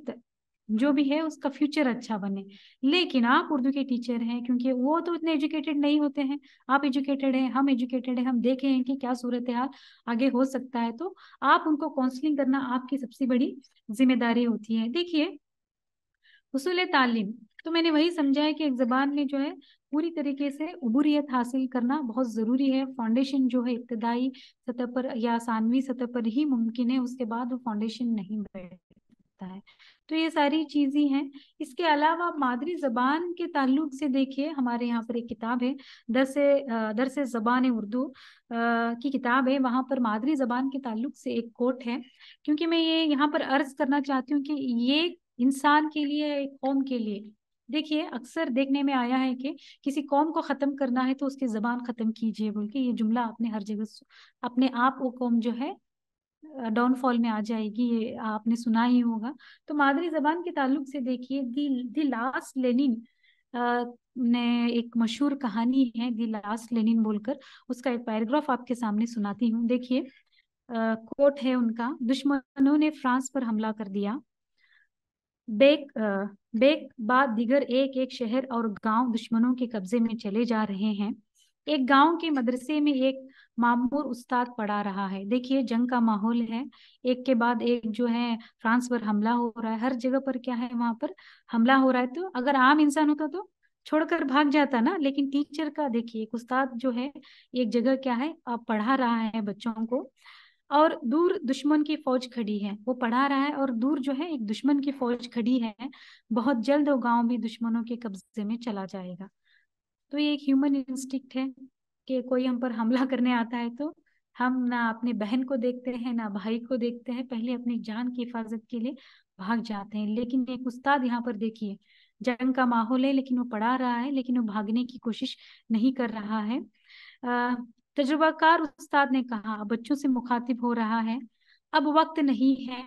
जो भी है उसका फ्यूचर अच्छा बने। लेकिन आप उर्दू के टीचर हैं, क्योंकि वो तो इतने एजुकेटेड नहीं होते हैं, आप एजुकेटेड हैं, हम एजुकेटेड हैं, हम देखे हैं कि क्या सूरत हाल आगे हो सकता है, तो आप उनको काउंसलिंग करना आपकी सबसे बड़ी जिम्मेदारी होती है। देखिए, उसूल तालीम तो मैंने वही समझा है कि एक जबान में जो है पूरी तरीके से उबूरियत हासिल करना बहुत जरूरी है। फाउंडेशन जो है इब्तदाई सतह पर या सानवी सतह पर ही मुमकिन है, उसके बाद वो फाउंडेशन नहीं बैठता है। तो ये सारी चीजें हैं। इसके अलावा मादरी जबान के ताल्लुक से देखिए, हमारे यहाँ पर एक किताब है, दरसे ज़बान उर्दू की किताब है, वहां पर मादरी जबान के ताल्लुक से एक कोट है। क्योंकि मैं ये यहाँ पर अर्ज करना चाहती हूँ कि ये इंसान के लिए, एक कौम के लिए, देखिए अक्सर देखने में आया है कि किसी कौम को खत्म करना है तो उसकी जबान खत्म कीजिए बोल के, ये जुमला आपने हर जगह अपने आप वो कौम जो है डाउनफॉल में आ जाएगी, ये आपने सुना ही होगा। तो मादरी जबान के ताल्लुक से देखिए, दी लास्ट लेनिन ने एक मशहूर कहानी है, दी लास्ट लेनिन बोलकर, उसका एक पैराग्राफ आपके सामने सुनाती हूँ। देखिए, कोट है उनका, दुश्मनों ने फ्रांस पर हमला कर दिया, बेक बाद दिगर एक एक शहर और गांव दुश्मनों के कब्जे में चले जा रहे हैं। एक गांव के मदरसे में एक मामूर उस्ताद पढ़ा रहा है। देखिए जंग का माहौल है, एक के बाद एक जो है फ्रांस पर हमला हो रहा है, हर जगह पर क्या है वहां पर हमला हो रहा है। तो अगर आम इंसान होता तो छोड़कर भाग जाता ना, लेकिन टीचर का देखिए एक उस्ताद जो है एक जगह क्या है पढ़ा रहा है बच्चों को, और दूर दुश्मन की फौज खड़ी है, वो पढ़ा रहा है और दूर जो है एक दुश्मन की फौज खड़ी है। बहुत जल्द वो गांव भी दुश्मनों के कब्जे में चला जाएगा। तो ये एक ह्यूमन इंस्टिक्ट है कि कोई हम पर हमला करने आता है तो हम ना अपने बहन को देखते हैं ना भाई को देखते हैं, पहले अपनी जान की हिफाजत के लिए भाग जाते हैं। लेकिन एक उस्ताद यहाँ पर देखिए, जंग का माहौल है लेकिन वो पढ़ा रहा है, लेकिन वो भागने की कोशिश नहीं कर रहा है। तजुर्बाकार उस्ताद ने कहा, बच्चों से मुखातिब हो रहा है, अब वक्त नहीं है,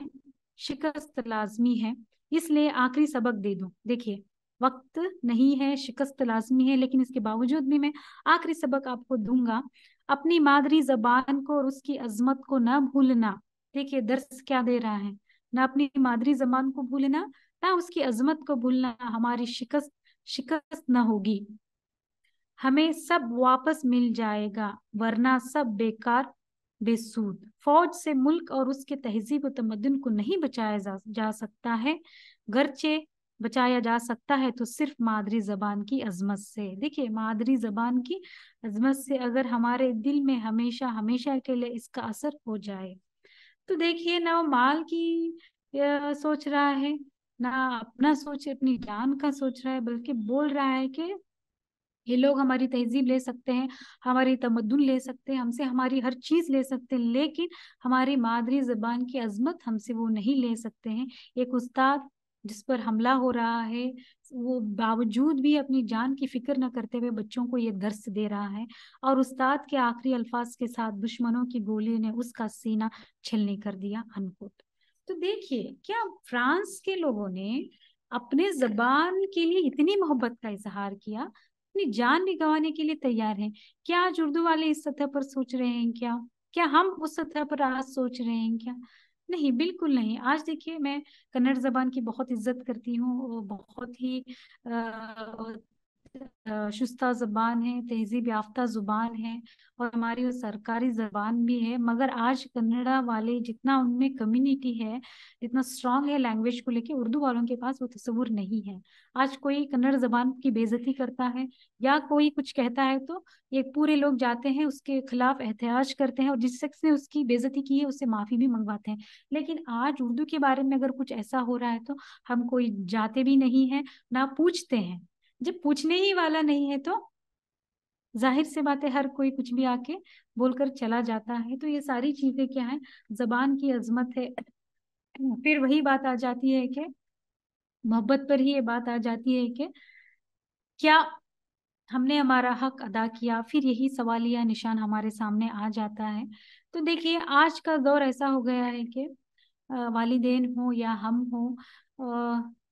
शिकस्त लाजमी है, इसलिए आखिरी सबक दे दूं। देखिए वक्त नहीं है, शिकस्त लाजमी है, लेकिन इसके बावजूद भी मैं आखिरी सबक आपको दूंगा। अपनी मादरी जबान को और उसकी अजमत को ना भूलना। देखिए दर्स क्या दे रहा है, ना अपनी मादरी जबान को भूलना ना उसकी अजमत को भूलना। हमारी शिकस्त शिकस्त ना होगी, हमें सब वापस मिल जाएगा, वरना सब बेकार बेसूद। फौज से मुल्क और उसके तहजीब और तमद्दुन को नहीं बचाया जा सकता है, गर्चे बचाया जा सकता है तो सिर्फ मादरी जबान की अजमत से। देखिए मादरी जबान की अजमत से अगर हमारे दिल में हमेशा हमेशा के लिए इसका असर हो जाए तो देखिए ना वो माल की सोच रहा है, ना अपना सोच अपनी जान का सोच रहा है, बल्कि बोल रहा है कि ये लोग हमारी तहजीब ले सकते हैं, हमारी तमद्दुन ले सकते हैं, हमसे हमारी हर चीज ले सकते हैं, लेकिन हमारी मादरी जबान की अजमत हमसे वो नहीं ले सकते हैं। एक उस्ताद जिस पर हमला हो रहा है वो बावजूद भी अपनी जान की फिक्र न करते हुए बच्चों को ये दर्स दे रहा है, और उस्ताद के आखिरी अल्फाज के साथ दुश्मनों की गोली ने उसका सीना छलनी कर दिया, अनकोट। तो देखिए क्या फ्रांस के लोगों ने अपने जबान के लिए इतनी मोहब्बत का इजहार किया, अपनी जान भी गंवाने के लिए तैयार हैं। क्या आज उर्दू वाले इस सतह पर सोच रहे हैं क्या? क्या हम उस सतह पर आज सोच रहे हैं क्या? नहीं, बिल्कुल नहीं। आज देखिए मैं कन्नड़ जबान की बहुत इज्जत करती हूँ, बहुत ही शुस्ता जबान है, तहजीब याफ्ता जुबान है, और हमारी वो सरकारी जबान भी है। मगर आज कन्नड़ा वाले जितना उनमें कम्युनिटी है, जितना स्ट्रांग है लैंग्वेज को लेके, उर्दू वालों के पास वो तस्वुर नहीं है। आज कोई कन्नड़ जबान की बेइज्जती करता है या कोई कुछ कहता है तो ये पूरे लोग जाते हैं उसके खिलाफ एहतजाज करते हैं, और जिस शख्स ने उसकी बेइज्जती की है उससे माफी भी मंगवाते हैं। लेकिन आज उर्दू के बारे में अगर कुछ ऐसा हो रहा है तो हम कोई जाते भी नहीं है ना पूछते हैं। जब पूछने ही वाला नहीं है तो जाहिर से बात है हर कोई कुछ भी आके बोलकर चला जाता है। तो ये सारी चीजें क्या है, जबान की अजमत है। फिर वही बात आ जाती है कि मोहब्बत पर ही ये बात आ जाती है कि क्या हमने हमारा हक अदा किया, फिर यही सवालिया निशान हमारे सामने आ जाता है। तो देखिए आज का दौर ऐसा हो गया है कि वालिदैन हो या हम हो,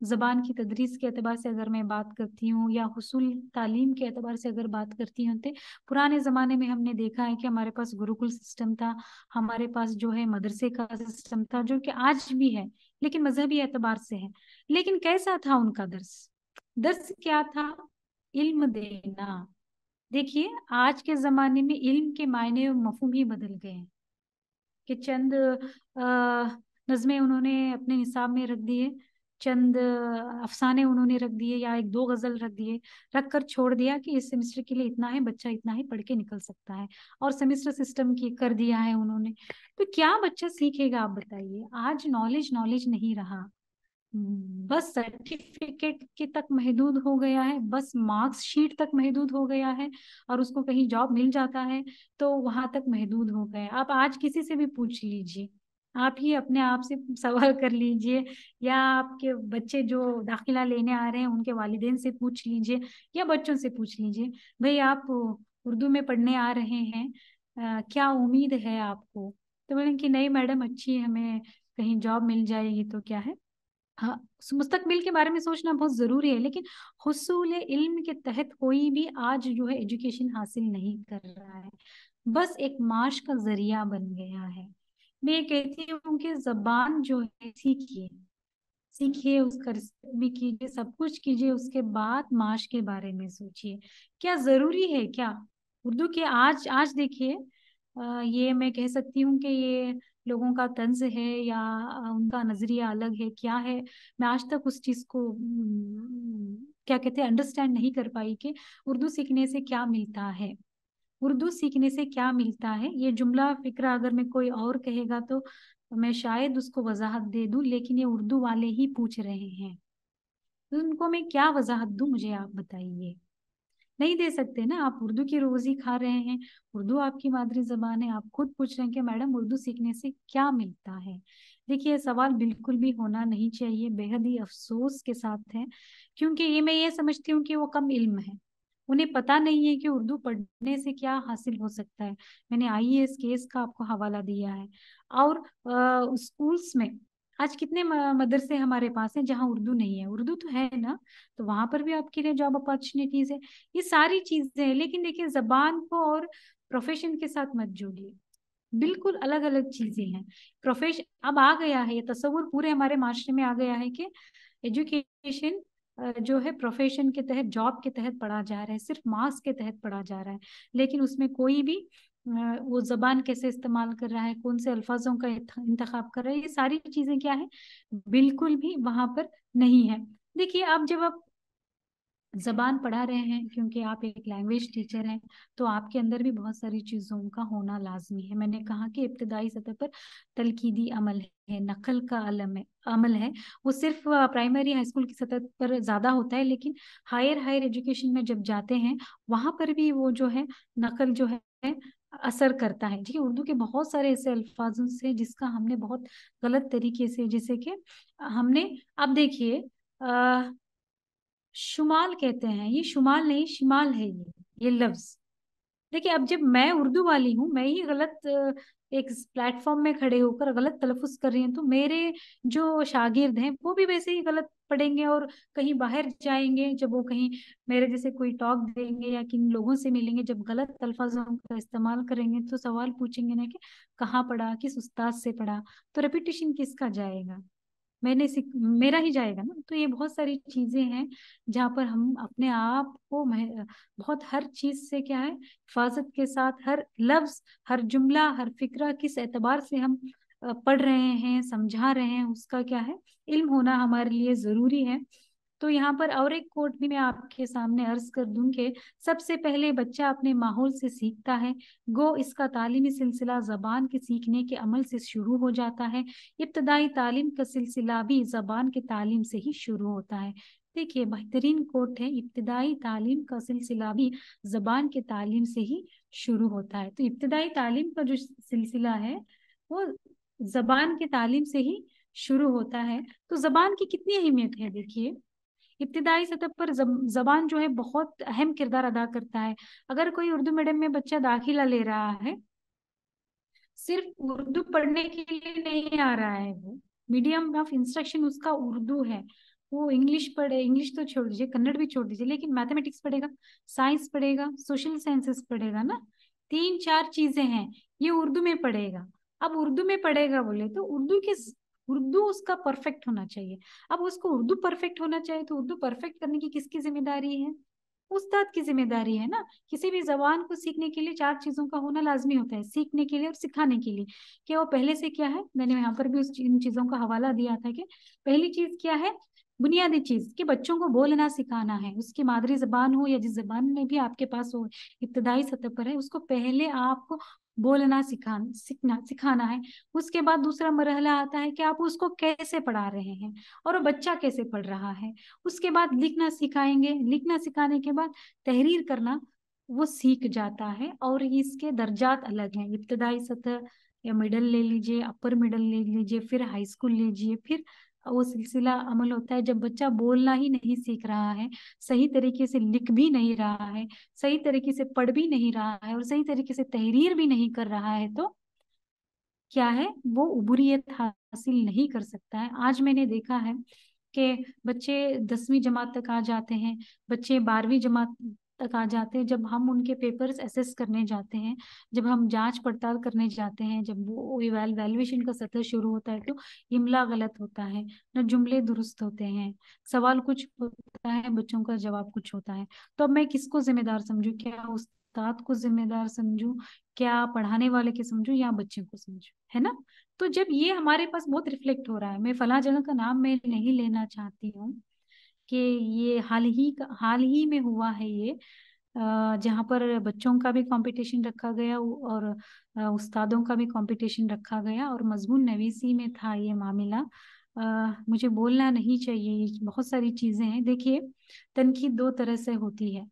ज़बान की तदरीस के एतबार से अगर मैं बात करती हूँ या हुसूल तालीम के एतबार से अगर बात करती हूँ तो पुराने ज़माने में हमने देखा है कि हमारे पास गुरुकुल सिस्टम था, हमारे पास जो है मदरसे का सिस्टम था, जो कि आज भी है लेकिन मजहबी एतबार से है। लेकिन कैसा था उनका दर्स? दर्स क्या था? इल्म देना। देखिए आज के ज़माने में इल्म के मायने और मफहूम ही बदल गए हैं कि चंद नज़में उन्होंने अपने निसाब में रख दिए, चंद अफसाने उन्होंने रख दिए या एक दो गजल रख दिए, रख कर छोड़ दिया कि इस सेमेस्टर के लिए इतना है, बच्चा इतना ही पढ़ के निकल सकता है, और सेमेस्टर सिस्टम की कर दिया है उन्होंने। तो क्या बच्चा सीखेगा आप बताइए? आज नॉलेज नॉलेज नहीं रहा, बस सर्टिफिकेट के तक महदूद हो गया है, बस मार्क्स शीट तक महदूद हो गया है, और उसको कहीं जॉब मिल जाता है तो वहां तक महदूद हो गया। आप आज किसी से भी पूछ लीजिए, आप ही अपने आप से सवाल कर लीजिए, या आपके बच्चे जो दाखिला लेने आ रहे हैं उनके वालिदैन से पूछ लीजिए या बच्चों से पूछ लीजिए, भाई आप उर्दू में पढ़ने आ रहे हैं, क्या उम्मीद है आपको? तो बोले कि नहीं मैडम अच्छी है, हमें कहीं जॉब मिल जाएगी तो क्या है। हाँ, मुस्तकबिल के बारे में सोचना बहुत जरूरी है, लेकिन हुसूल इल्म के तहत कोई भी आज जो है एजुकेशन हासिल नहीं कर रहा है, बस एक माश का जरिया बन गया है। मैं ये कहती हूँ कि जबान जो है सीखिए, सीखिए, उसका रिस्पेक्ट भी कीजिए, सब कुछ कीजिए, उसके बाद माश के बारे में सोचिए। क्या जरूरी है क्या उर्दू के? आज आज देखिए, ये मैं कह सकती हूँ कि ये लोगों का तंज है या उनका नजरिया अलग है, क्या है, मैं आज तक उस चीज को क्या कहते हैं अंडरस्टैंड नहीं कर पाई कि उर्दू सीखने से क्या मिलता है। उर्दू सीखने से क्या मिलता है, ये जुमला फिक्रा अगर मैं कोई और कहेगा तो मैं शायद उसको वजाहत दे दूं, लेकिन ये उर्दू वाले ही पूछ रहे हैं, तो उनको मैं क्या वजाहत दूं, मुझे आप बताइए। नहीं दे सकते ना, आप उर्दू की रोजी खा रहे हैं, उर्दू आपकी मादरी जबान है, आप खुद पूछ रहे हैं कि मैडम उर्दू सीखने से क्या मिलता है। देखिए, ये सवाल बिल्कुल भी होना नहीं चाहिए, बेहद ही अफसोस के साथ है, क्योंकि ये मैं ये समझती हूँ कि वो कम इल्म है, उन्हें पता नहीं है कि उर्दू पढ़ने से क्या हासिल हो सकता है। मैंने आईएएस केस का आपको हवाला दिया है, और स्कूल्स में आज कितने मदरसे हमारे पास हैं जहाँ उर्दू नहीं है, उर्दू तो है ना, तो वहां पर भी आपके लिए जॉब अपॉर्चुनिटीज है। ये सारी चीजें हैं, लेकिन देखिए जबान को और प्रोफेशन के साथ मत जोड़िए, बिल्कुल अलग अलग चीजें हैं। प्रोफेशन अब आ गया है, ये तस्वुर पूरे हमारे माशरे में आ गया है कि एजुकेशन जो है प्रोफेशन के तहत, जॉब के तहत पढ़ा जा रहा है, सिर्फ मार्क्स के तहत पढ़ा जा रहा है, लेकिन उसमें कोई भी वो जबान कैसे इस्तेमाल कर रहा है, कौन से अल्फाजों का इंतखाब कर रहा है, ये सारी चीजें क्या है, बिल्कुल भी वहां पर नहीं है। देखिए, आप जब आप जबान पढ़ा रहे हैं, क्योंकि आप एक लैंग्वेज टीचर हैं, तो आपके अंदर भी बहुत सारी चीजों का होना लाजमी है। मैंने कहा कि इब्तदाई सतह पर तलकीदी अमल है, नकल का अमल है, वो सिर्फ प्राइमरी हाई स्कूल की सतह पर ज्यादा होता है, लेकिन हायर एजुकेशन में जब जाते हैं वहां पर भी वो जो है नकल जो है असर करता है। ठीक है, उर्दू के बहुत सारे ऐसे अल्फाजों से जिसका हमने बहुत गलत तरीके से, जैसे कि हमने, अब देखिए शुमाल कहते हैं, ये शुमाल नहीं शिमाल है, ये लफ्ज। देखिए, अब जब मैं उर्दू वाली हूँ, मैं ही गलत एक प्लेटफॉर्म में खड़े होकर गलत तलफुज कर रही हूँ, तो मेरे जो शागिर्द हैं वो भी वैसे ही गलत पढ़ेंगे, और कहीं बाहर जाएंगे जब वो कहीं मेरे जैसे कोई टॉक देंगे या किन लोगों से मिलेंगे, जब गलत अल्फाजों का इस्तेमाल करेंगे तो सवाल पूछेंगे ना कि कहाँ पढ़ा, किस उस्ताद से पढ़ा, तो रेपिटेशन किसका जाएगा, मेरा ही जाएगा ना। तो ये बहुत सारी चीजें हैं जहाँ पर हम अपने आप को बहुत हर चीज से क्या है हिफाजत के साथ, हर लफ्ज, हर जुमला, हर फिक्रा किस एतबार से हम पढ़ रहे हैं, समझा रहे हैं, उसका क्या है इल्म होना हमारे लिए जरूरी है। तो यहाँ पर और एक कोट भी मैं आपके सामने अर्ज कर दूं कि सबसे पहले बच्चा अपने माहौल से सीखता है, गो इसका तालीमी सिलसिला जबान के सीखने के अमल से शुरू हो जाता है, इब्तदाई तालीम का सिलसिला भी जबान के तालीम से ही शुरू होता है। देखिए, बेहतरीन कोट है, इब्तदाई तालीम का सिलसिला भी जबान के तालीम से ही शुरू होता है। तो इब्तदाई तालीम का जो सिलसिला है वो जबान के तालीम से ही शुरू होता है। तो जबान की कितनी अहमियत है, देखिए इब्तिदाई सतह पर जबान जो है बहुत अहम किरदार अदा करता है। अगर कोई उर्दू मीडियम में बच्चा दाखिला ले रहा है, सिर्फ उर्दू पढ़ने के लिए नहीं आ रहा है, वो मीडियम ऑफ इंस्ट्रक्शन उसका उर्दू है, वो इंग्लिश पढ़े, इंग्लिश तो छोड़ दीजिए, कन्नड़ भी छोड़ दीजिए, लेकिन मैथमेटिक्स पढ़ेगा, साइंस पढ़ेगा, सोशल साइंसेस पढ़ेगा ना, 3-4 चीजें हैं, ये उर्दू में पढ़ेगा। अब उर्दू में पढ़ेगा बोले तो उर्दू उसका परफेक्ट होना चाहिए। अब उसको उर्दू परफेक्ट होना चाहिए, तो उर्दू परफेक्ट करने की किसकी जिम्मेदारी है? उस्ताद की जिम्मेदारी है ना। किसी भी जबान को सीखने के लिए 4 चीजों का होना लाजमी होता है, सीखने के लिए और सिखाने के लिए। कि वो पहले से क्या है, मैंने यहाँ पर भी इन चीजों का हवाला दिया था कि पहली चीज क्या है, बुनियादी चीज कि बच्चों को बोलना सिखाना है, उसकी मादरी जबान हो या जिस जबान में भी आपके पास हो, इब्तदाई सतह पर है, उसको पहले आपको बोलना सिखाना है। उसके बाद दूसरा मरहला आता है कि आप उसको कैसे पढ़ा रहे हैं और वो बच्चा कैसे पढ़ रहा है। उसके बाद लिखना सिखाएंगे, लिखना सिखाने के बाद तहरीर करना वो सीख जाता है। और इसके दर्जात अलग हैं, इब्तदाई सतह या मिडल ले लीजिए, अपर मिडल ले लीजिए, फिर हाई स्कूल लीजिए, फिर वो सिलसिला अमल होता है जब बच्चा बोलना ही नहीं सीख रहा है, सही तरीके से लिख भी नहीं रहा है, सही तरीके से पढ़ भी नहीं रहा है और सही तरीके से तहरीर भी नहीं कर रहा है, तो क्या है वो उबूरियत हासिल नहीं कर सकता है। आज मैंने देखा है कि बच्चे 10वीं जमात तक आ जाते हैं, बच्चे 12वीं जमात तक आ जाते हैं। जब हम उनके पेपर्स एसेस करने जाते हैं, जब हम जांच पड़ताल करने जाते हैं, जब वो वैल्यूएशन का सत्र शुरू होता है, तो इमला गलत होता है, न जुमले दुरुस्त होते हैं, सवाल कुछ होता है, बच्चों का जवाब कुछ होता है। तो अब मैं किसको जिम्मेदार समझूं? क्या उस्ताद को जिम्मेदार समझूं, क्या पढ़ाने वाले के समझूं, या बच्चे को समझूं, है ना? तो जब ये हमारे पास बहुत रिफ्लेक्ट हो रहा है, मैं फला जगह का नाम मैं नहीं लेना चाहती हूँ, कि ये हाल ही में हुआ है ये, जहाँ पर बच्चों का भी कंपटीशन रखा गया और उस्तादों का भी कंपटीशन रखा गया, और मजमून नवीसी में था ये मामला। मुझे बोलना नहीं चाहिए, बहुत सारी चीजें हैं। देखिए, तनकीद दो तरह से होती है,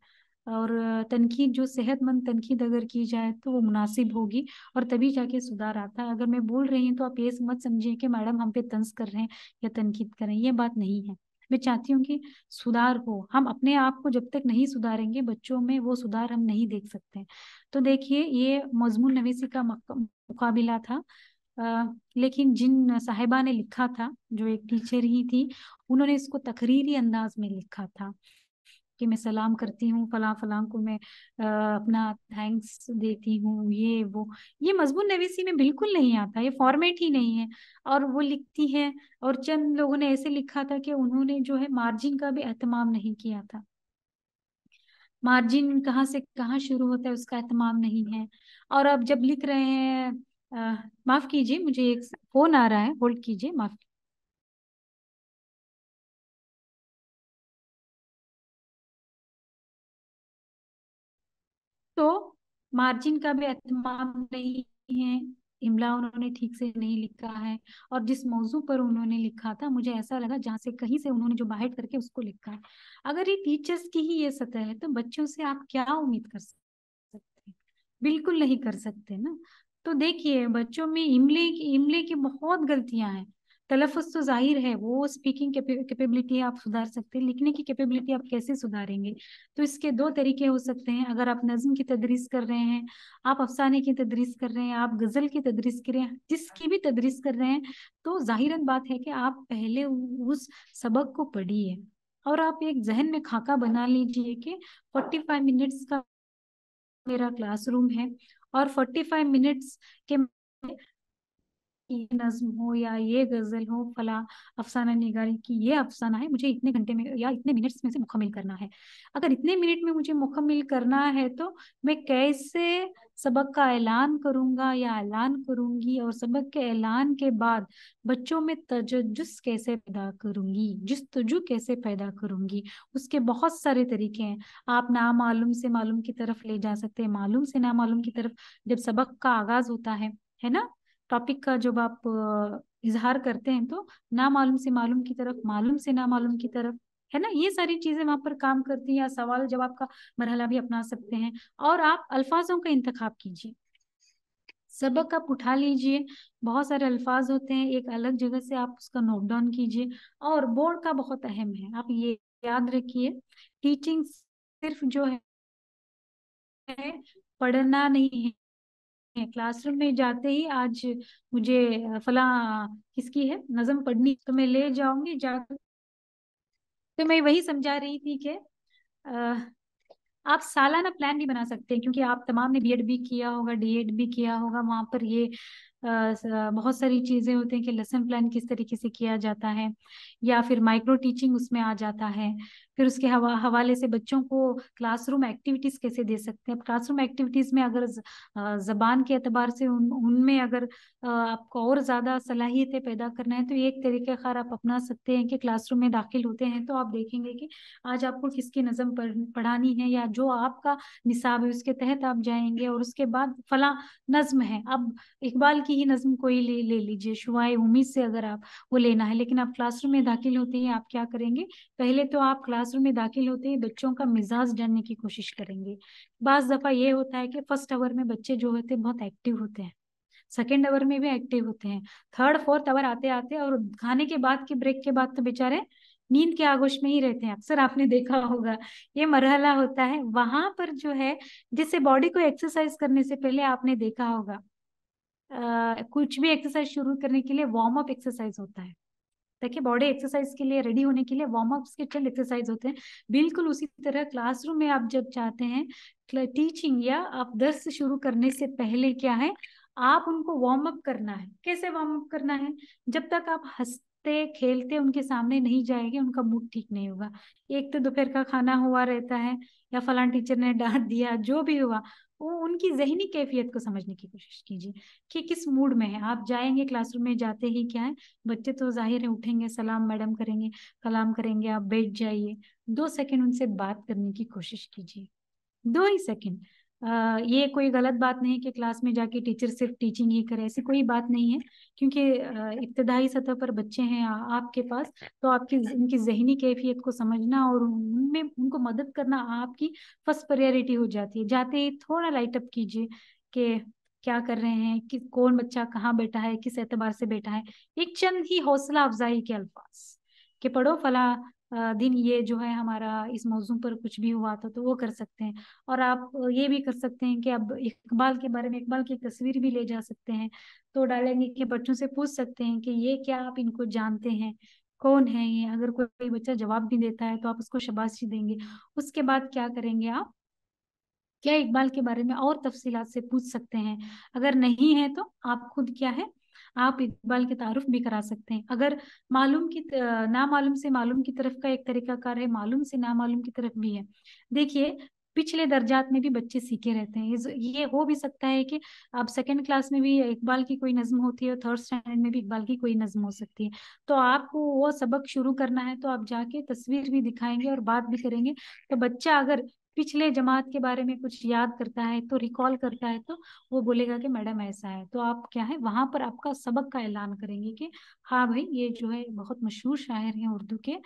और तनकीद जो सेहतमंद तनकीद अगर की जाए तो वो मुनासिब होगी, और तभी जाके सुधार आता है। अगर मैं बोल रही हूँ तो आप ये मत समझिए कि मैडम हम पे तंज कर रहे हैं या तनकीद कर रहे हैं, ये बात नहीं है। मैं चाहती हूँ कि सुधार हो। हम अपने आप को जब तक नहीं सुधारेंगे, बच्चों में वो सुधार हम नहीं देख सकते। तो देखिए, ये मजमून नवीसी का मुकाबिला था, लेकिन जिन साहिबा ने लिखा था, जो एक टीचर ही थी, उन्होंने इसको तकरीरी अंदाज में लिखा था कि मैं सलाम करती हूँ फलां फलां को, मैं अपना थैंक्स देती हूँ, ये वो। ये मजमून नवीसी में बिल्कुल नहीं आता, ये फॉर्मेट ही नहीं है। और वो लिखती है, और चंद लोगों ने ऐसे लिखा था कि उन्होंने जो है मार्जिन का भी एहतमाम नहीं किया था। मार्जिन कहाँ से कहाँ शुरू होता है उसका एहतमाम नहीं है। और अब जब लिख रहे हैं, माफ कीजिए, मुझे एक फोन आ रहा है, होल्ड कीजिए, माफ। तो मार्जिन का भी एहतमाम नहीं है, इमला उन्होंने ठीक से नहीं लिखा है, और जिस मौजू पर उन्होंने लिखा था, मुझे ऐसा लगा जहाँ से कहीं से उन्होंने जो बाहर करके उसको लिखा है। अगर ये टीचर्स की ही ये सतह है, तो बच्चों से आप क्या उम्मीद कर सकते हैं? बिल्कुल नहीं कर सकते ना। तो देखिए, बच्चों में इमले की बहुत गलतियां हैं। तलफ़ुज़ तो जाहिर है, वो स्पीकिंग कैपेबिलिटी आप सुधार सकते हैं, लिखने की कैपेबिलिटी आप कैसे सुधारेंगे? तो इसके दो तरीके हो सकते हैं। अगर आप नज्म की तदरीस कर रहे हैं, आप अफसाने की तदरीस कर रहे हैं, आप गजल की तदरीस कर रहे हैं, जिसकी भी तदरीस कर रहे हैं, तो जाहिरन बात है कि आप पहले उस सबक को पढ़िए, और आप एक जहन में खाका बना लीजिए कि 45 मिनट्स का मेरा क्लासरूम है, और 45 मिनट्स के ये नज्म हो या ये गजल हो, फला अफसाना निगारी की ये अफसाना है, मुझे इतने घंटे में या इतने मिनट्स में से मुकम्मिल करना है। अगर इतने मिनट में मुझे मुकम्मिल करना है, तो मैं कैसे सबक का ऐलान करूंगा या ऐलान करूंगी, और सबक के ऐलान के बाद बच्चों में तजज्जुस कैसे पैदा करूंगी, जुस्तजू कैसे पैदा करूंगी, उसके बहुत सारे तरीके हैं। आप नामालूम से मालूम की तरफ ले जा सकते हैं, मालूम से नामालूम की तरफ। जब सबक का आगाज होता है ना, टॉपिक का जब आप इजहार करते हैं, तो ना मालूम से मालूम की तरफ, मालूम से ना मालूम की तरफ, है ना, ये सारी चीजें वहां पर काम करती हैं। या सवाल जवाब का मरहला भी अपना सकते हैं। और आप अल्फाजों का इंतखाब कीजिए, सबक आप उठा लीजिए, बहुत सारे अल्फाज होते हैं, एक अलग जगह से आप उसका नोट डाउन कीजिए। और बोर्ड का बहुत अहम है, आप ये याद रखिए, टीचिंग सिर्फ जो है पढ़ना नहीं है। क्लासरूम में जाते ही आज मुझे फला किसकी है नज़म पढ़नी, तो मैं ले जाऊंगी जाकर। तो मैं वही समझा रही थी कि आप सालाना प्लान भी बना सकते हैं, क्योंकि आप तमाम ने बीएड भी किया होगा, डीएड भी किया होगा, वहां पर ये बहुत सारी चीजें होती हैं कि लेसन प्लान किस तरीके से किया जाता है, या फिर माइक्रो टीचिंग उसमें आ जाता है। फिर उसके हवाले से बच्चों को क्लासरूम एक्टिविटीज कैसे दे सकते हैं। क्लासरूम एक्टिविटीज में अगर जबान के एतबार से उनमें अगर आपको और ज्यादा सलाहियतें पैदा करना है, तो एक तरीके कार आप अपना सकते हैं कि क्लासरूम में दाखिल होते हैं तो आप देखेंगे कि आज आपको किसकी नज़म पढ़ानी है, या जो आपका निसाब है उसके तहत आप जाएंगे, और उसके बाद फला नज्म है, अब इकबाल की ही नज्म कोई ले लीजिए, शुआए उम्मीद से अगर आप वो लेना है। लेकिन आप क्लासरूम में दाखिल होते ही आप क्या करेंगे? पहले तो आप क्लासरूम में दाखिल होते ही बच्चों का मिजाज जानने की कोशिश करेंगे। बाज दफा ये होता है कि फर्स्ट आवर में बच्चे जो होते हैं बहुत एक्टिव होते हैं, सेकेंड आवर में भी एक्टिव होते हैं, थर्ड फोर्थ आवर आते आते और खाने के बाद के ब्रेक के बाद तो बेचारे नींद के आगोश में ही रहते हैं। अक्सर आपने देखा होगा, ये मरहला होता है वहां पर जो है, जिससे बॉडी को एक्सरसाइज करने से पहले आपने देखा होगा, कुछ भी एक्सरसाइज शुरू करने के लिए वार्म अप एक्सरसाइज होता है। ताकि बॉडी एक्सरसाइज के लिए रेडी होने के लिए वार्म अप्स के चंद एक्सरसाइज होते हैं। बिल्कुल उसी तरह क्लासरूम में आप जब चाहते हैं टीचिंग या आप दर्स शुरू करने से पहले क्या है, आप उनको वार्म अप करना है। कैसे वार्म अप करना है? जब तक आप हंसते खेलते उनके सामने नहीं जाएंगे, उनका मूड ठीक नहीं होगा। एक तो दोपहर का खाना हुआ रहता है, या फलां टीचर ने डांट दिया, जो भी हुआ, वो उनकी जहनी कैफियत को समझने की कोशिश कीजिए कि किस मूड में है। आप जाएंगे क्लासरूम में, जाते ही क्या है, बच्चे तो जाहिर है उठेंगे, सलाम मैडम करेंगे, कलाम करेंगे, आप बैठ जाइए, 2 सेकंड उनसे बात करने की कोशिश कीजिए, 2 ही सेकंड। ये कोई गलत बात नहीं कि क्लास में जाके टीचर सिर्फ टीचिंग ही करे, ऐसी कोई बात नहीं है, क्योंकि इब्तदाई सतह पर बच्चे हैं आपके पास, तो आपकी उनकी जहनी कैफियत को समझना और उनमें उनको मदद करना आपकी फर्स्ट प्रायोरिटी हो जाती है। जाते ही थोड़ा लाइट अप कीजिए कि क्या कर रहे हैं, कि कौन बच्चा कहाँ बैठा है, किस एतबार से बैठा है। एक चंद ही हौसला अफजाई के अल्फाज कि पढ़ो फला दिन ये जो है हमारा इस मौजू पर कुछ भी हुआ था, तो वो कर सकते हैं। और आप ये भी कर सकते हैं कि अब इकबाल के बारे में, इकबाल की तस्वीर भी ले जा सकते हैं, तो डालेंगे कि बच्चों से पूछ सकते हैं कि ये क्या आप इनको जानते हैं, कौन है ये। अगर कोई बच्चा जवाब भी देता है तो आप उसको शाबाशी देंगे। उसके बाद क्या करेंगे आप, क्या इकबाल के बारे में और तफसीलात से पूछ सकते हैं। अगर नहीं है तो आप खुद क्या है, आप इकबाल के तारुफ भी करा सकते हैं। अगर मालूम की ना मालूम से मालूम की तरफ का एक तरीकाकार है, मालूम से ना मालूम की तरफ भी है। देखिए पिछले दर्जात में भी बच्चे सीखे रहते हैं। ये हो भी सकता है कि अब सेकंड क्लास में भी इकबाल की कोई नज्म होती है और थर्ड स्टैंडर्ड में भी इकबाल की कोई नज्म हो सकती है। तो आपको वो सबक शुरू करना है तो आप जाके तस्वीर भी दिखाएंगे और बात भी करेंगे। तो बच्चा अगर पिछले जमात के बारे में कुछ याद करता है, तो रिकॉल करता है, तो वो बोलेगा कि मैडम ऐसा है। तो आप क्या है वहां पर आपका सबक का ऐलान करेंगे कि हाँ भाई ये जो है बहुत मशहूर शायर हैं उर्दू के।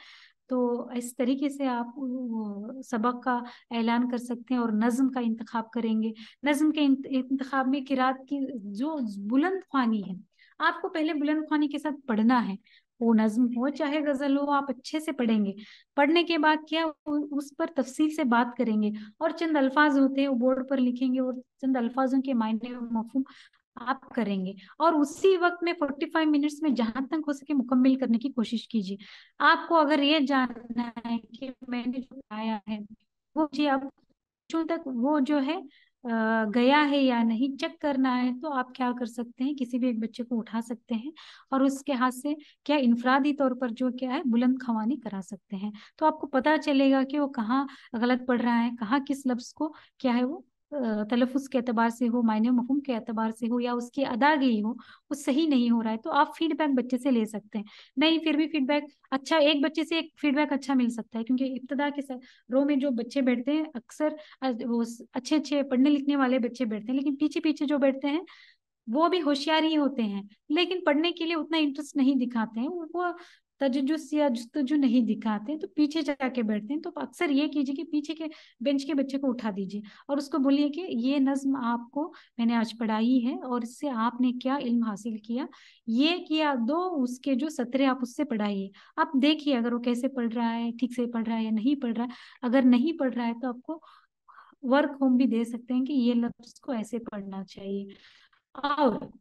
तो इस तरीके से आप वो सबक का ऐलान कर सकते हैं और नज्म का इंतखाब करेंगे। नज्म के इंतखाब में किरात की जो बुलंद ख्वानी है, आपको पहले बुलंद ख्वानी के साथ पढ़ना है। वो नज्म हो चाहे गजल हो, आप अच्छे से पढ़ेंगे। पढ़ने के बाद क्या उस पर तफसील से बात करेंगे, और चंद अल्फाज होते हैं वो बोर्ड पर लिखेंगे और चंद अल्फाजों के मायने और मफहूम आप करेंगे। और उसी वक्त में 45 मिनट्स में जहां तक हो सके मुकम्मल करने की कोशिश कीजिए। आपको अगर ये जानना है कि मैंने जो पढ़ाया है वो जी अब बच्चों तक वो जो है गया है या नहीं चेक करना है, तो आप क्या कर सकते हैं, किसी भी एक बच्चे को उठा सकते हैं और उसके हाथ से क्या इनफरादी तौर पर जो क्या है बुलंद खवानी करा सकते हैं। तो आपको पता चलेगा कि वो कहाँ गलत पढ़ रहा है, कहाँ किस लफ्ज को क्या है वो तलफ़ुज़ के एतबार से हो, मायने मफहूम के एतबार से हो, या उसकी अदागी हो, वो सही नहीं हो रहा है। तो आप फीडबैक बच्चे से ले सकते हैं। नहीं फिर भी फीडबैक अच्छा, एक बच्चे से एक फीडबैक अच्छा मिल सकता है, क्योंकि इब्तदा के रो में जो बच्चे बैठते हैं अक्सर वो अच्छे अच्छे पढ़ने लिखने वाले बच्चे बैठते हैं, लेकिन पीछे पीछे जो बैठते हैं वो भी होशियार ही होते हैं, लेकिन पढ़ने के लिए उतना इंटरेस्ट नहीं दिखाते हैं, वो तजुजुस या जुस्तजु नहीं दिखाते हैं, तो पीछे जाके बैठते हैं। तो अक्सर ये कीजिए कि पीछे के बेंच के बच्चे को उठा दीजिए और उसको बोलिए कि ये नज्म आपको मैंने आज पढ़ाई है और इससे आपने क्या इल्म हासिल किया, ये किया, दो उसके जो सतरे आप उससे पढ़ाइए। आप देखिए अगर वो कैसे पढ़ रहा है, ठीक से पढ़ रहा है या नहीं पढ़ रहा है। अगर नहीं पढ़ रहा है तो आपको वर्क होम भी दे सकते हैं कि ये लफ्ज को ऐसे पढ़ना चाहिए। और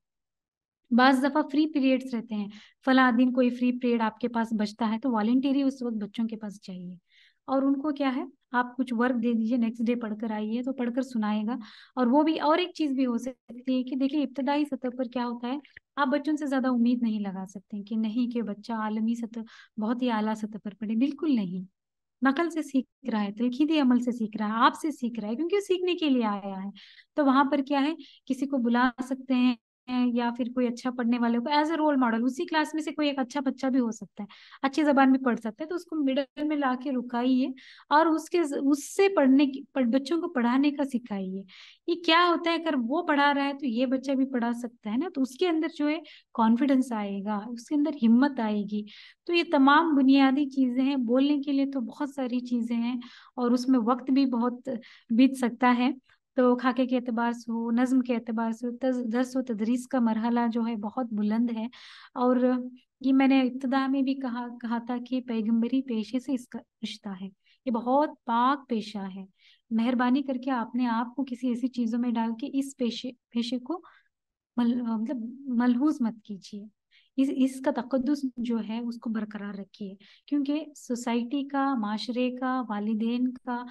बाज दफा फ्री पीरियड्स रहते हैं, फला दिन कोई फ्री पीरियड आपके पास बचता है तो वॉलेंटरी उस वक्त बच्चों के पास चाहिए, और उनको क्या है आप कुछ वर्क दे दीजिए, नेक्स्ट डे पढ़कर आइए, तो पढ़कर सुनाएगा। और वो भी, और एक चीज भी हो सकती है कि देखिए इब्तदाई सतह पर क्या होता है, आप बच्चों से ज्यादा उम्मीद नहीं लगा सकते कि नहीं कि बच्चा आलमी सतह बहुत ही आला सतह पर पढ़े, बिल्कुल नहीं। नकल से सीख रहा है, तलखीदी अमल से सीख रहा है, आपसे सीख रहा है, क्योंकि वो सीखने के लिए आया है। तो वहां पर क्या है, किसी को बुला सकते हैं या फिर कोई अच्छा पढ़ने वाले को एज ए रोल मॉडल, उसी क्लास में से कोई एक अच्छा बच्चा भी हो सकता है, अच्छी जबान में पढ़ सकता है, तो उसको मिडल में ला के रुकाइए और उससे बच्चों को पढ़ाने का सिखाइए। ये क्या होता है, अगर वो पढ़ा रहा है तो ये बच्चा भी पढ़ा सकता है ना, तो उसके अंदर जो है कॉन्फिडेंस आएगा, उसके अंदर हिम्मत आएगी। तो ये तमाम बुनियादी चीजें हैं, बोलने के लिए तो बहुत सारी चीजें हैं और उसमें वक्त भी बहुत बीत सकता है। तो खाके के एतबार से हो, नज्म के एतबार से हो, दर्स व तदरीस का मरहला जो है बहुत बुलंद है। और ये मैंने इब्तदा में भी कहा था कि पैगंबरी पेशे से इसका रिश्ता है, ये बहुत पाक पेशा है। मेहरबानी करके आपने आप को किसी ऐसी चीजों में डाल के इस पेशे को मतलब मलहूज मत कीजिए। इसका तकद्दुस जो है उसको बरकरार रखिए, क्योंकि सोसाइटी का, माशरे का, वालिदैन का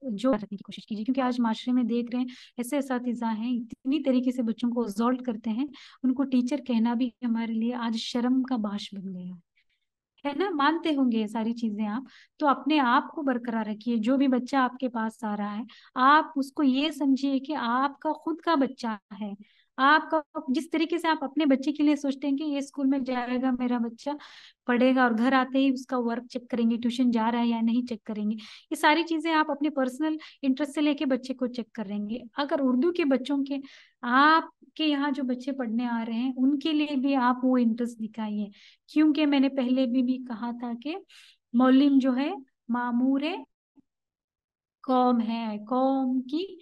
जो रखने की कोशिश कीजिए, क्योंकि आज माशरे में देख रहे हैं ऐसे असातिज़ा हैं इतनी तरीके से बच्चों को असॉल्ट करते हैं, उनको टीचर कहना भी हमारे लिए आज शर्म का बाश बन गया है ना। मानते होंगे ये सारी चीजें आप। तो अपने आप को बरकरार रखिए। जो भी बच्चा आपके पास आ रहा है, आप उसको ये समझिए कि आपका खुद का बच्चा है। आपका जिस तरीके से आप अपने बच्चे के लिए सोचते हैं कि ये स्कूल में जाएगा, मेरा बच्चा पढ़ेगा, और घर आते ही उसका वर्क चेक करेंगे, ट्यूशन जा रहा है या नहीं चेक करेंगे, ये सारी चीजें आप अपने पर्सनल इंटरेस्ट से लेके बच्चे को चेक करेंगे। अगर उर्दू के बच्चों के, आपके यहाँ जो बच्चे पढ़ने आ रहे हैं, उनके लिए भी आप वो इंटरेस्ट दिखाइए, क्योंकि मैंने पहले भी कहा था कि मौलिम जो है मामूर कौम है, कौम की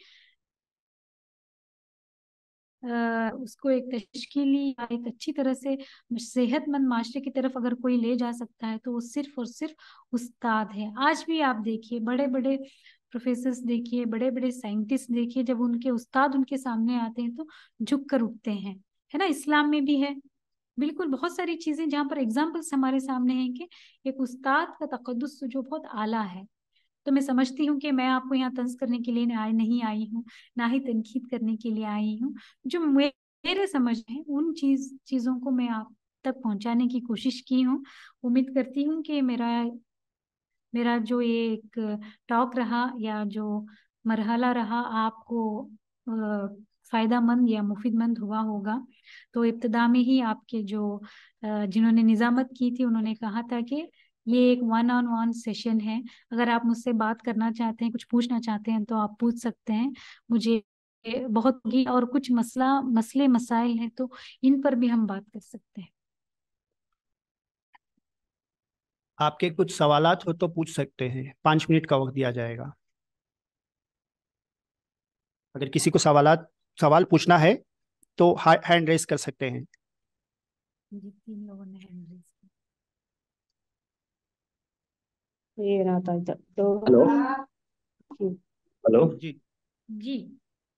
उसको एक तश्कीली या एक अच्छी तरह से सेहतमंद माशरे की तरफ अगर कोई ले जा सकता है तो वो सिर्फ और सिर्फ उस्ताद है। आज भी आप देखिए, बड़े बड़े प्रोफेसर्स देखिए, बड़े बड़े साइंटिस्ट देखिए, जब उनके उस्ताद उनके सामने आते हैं तो झुक कर उठते हैं, है ना। इस्लाम में भी है बिल्कुल बहुत सारी चीजें जहाँ पर एग्जाम्पल्स हमारे सामने हैं कि एक उस्ताद का तकद्दुस जो बहुत आला है। तो मैं समझती हूँ कि मैं आपको यहाँ तंज करने के लिए नहीं आई हूँ, ना ही तनकीद करने के लिए आई हूँ। जो मेरे समझ है उन चीजों को मैं आप तक पहुंचाने की कोशिश की हूँ। उम्मीद करती हूँ कि मेरा जो ये एक टॉक रहा या जो मरहला रहा आपको फायदामंद या मुफीदमंद हुआ होगा। तो इब्तिदा में ही आपके जो जिन्होंने निजामत की थी उन्होंने कहा था कि ये एक 1-on-1 सेशन है। अगर आप मुझसे बात करना चाहते हैं, कुछ पूछना चाहते हैं तो आप पूछ सकते हैं। मुझे बहुत ही और कुछ मसले मसाइल हैं तो इन पर भी हम बात कर सकते हैं। आपके कुछ सवालात हो तो पूछ सकते हैं, 5 मिनट का वक्त दिया जाएगा। अगर किसी को सवाल पूछना है तो हैंड रेस कर सकते हैं। जी 3 लोगों ने हैंड रेज किया। ये रहा था तो हेलो हेलो जी जी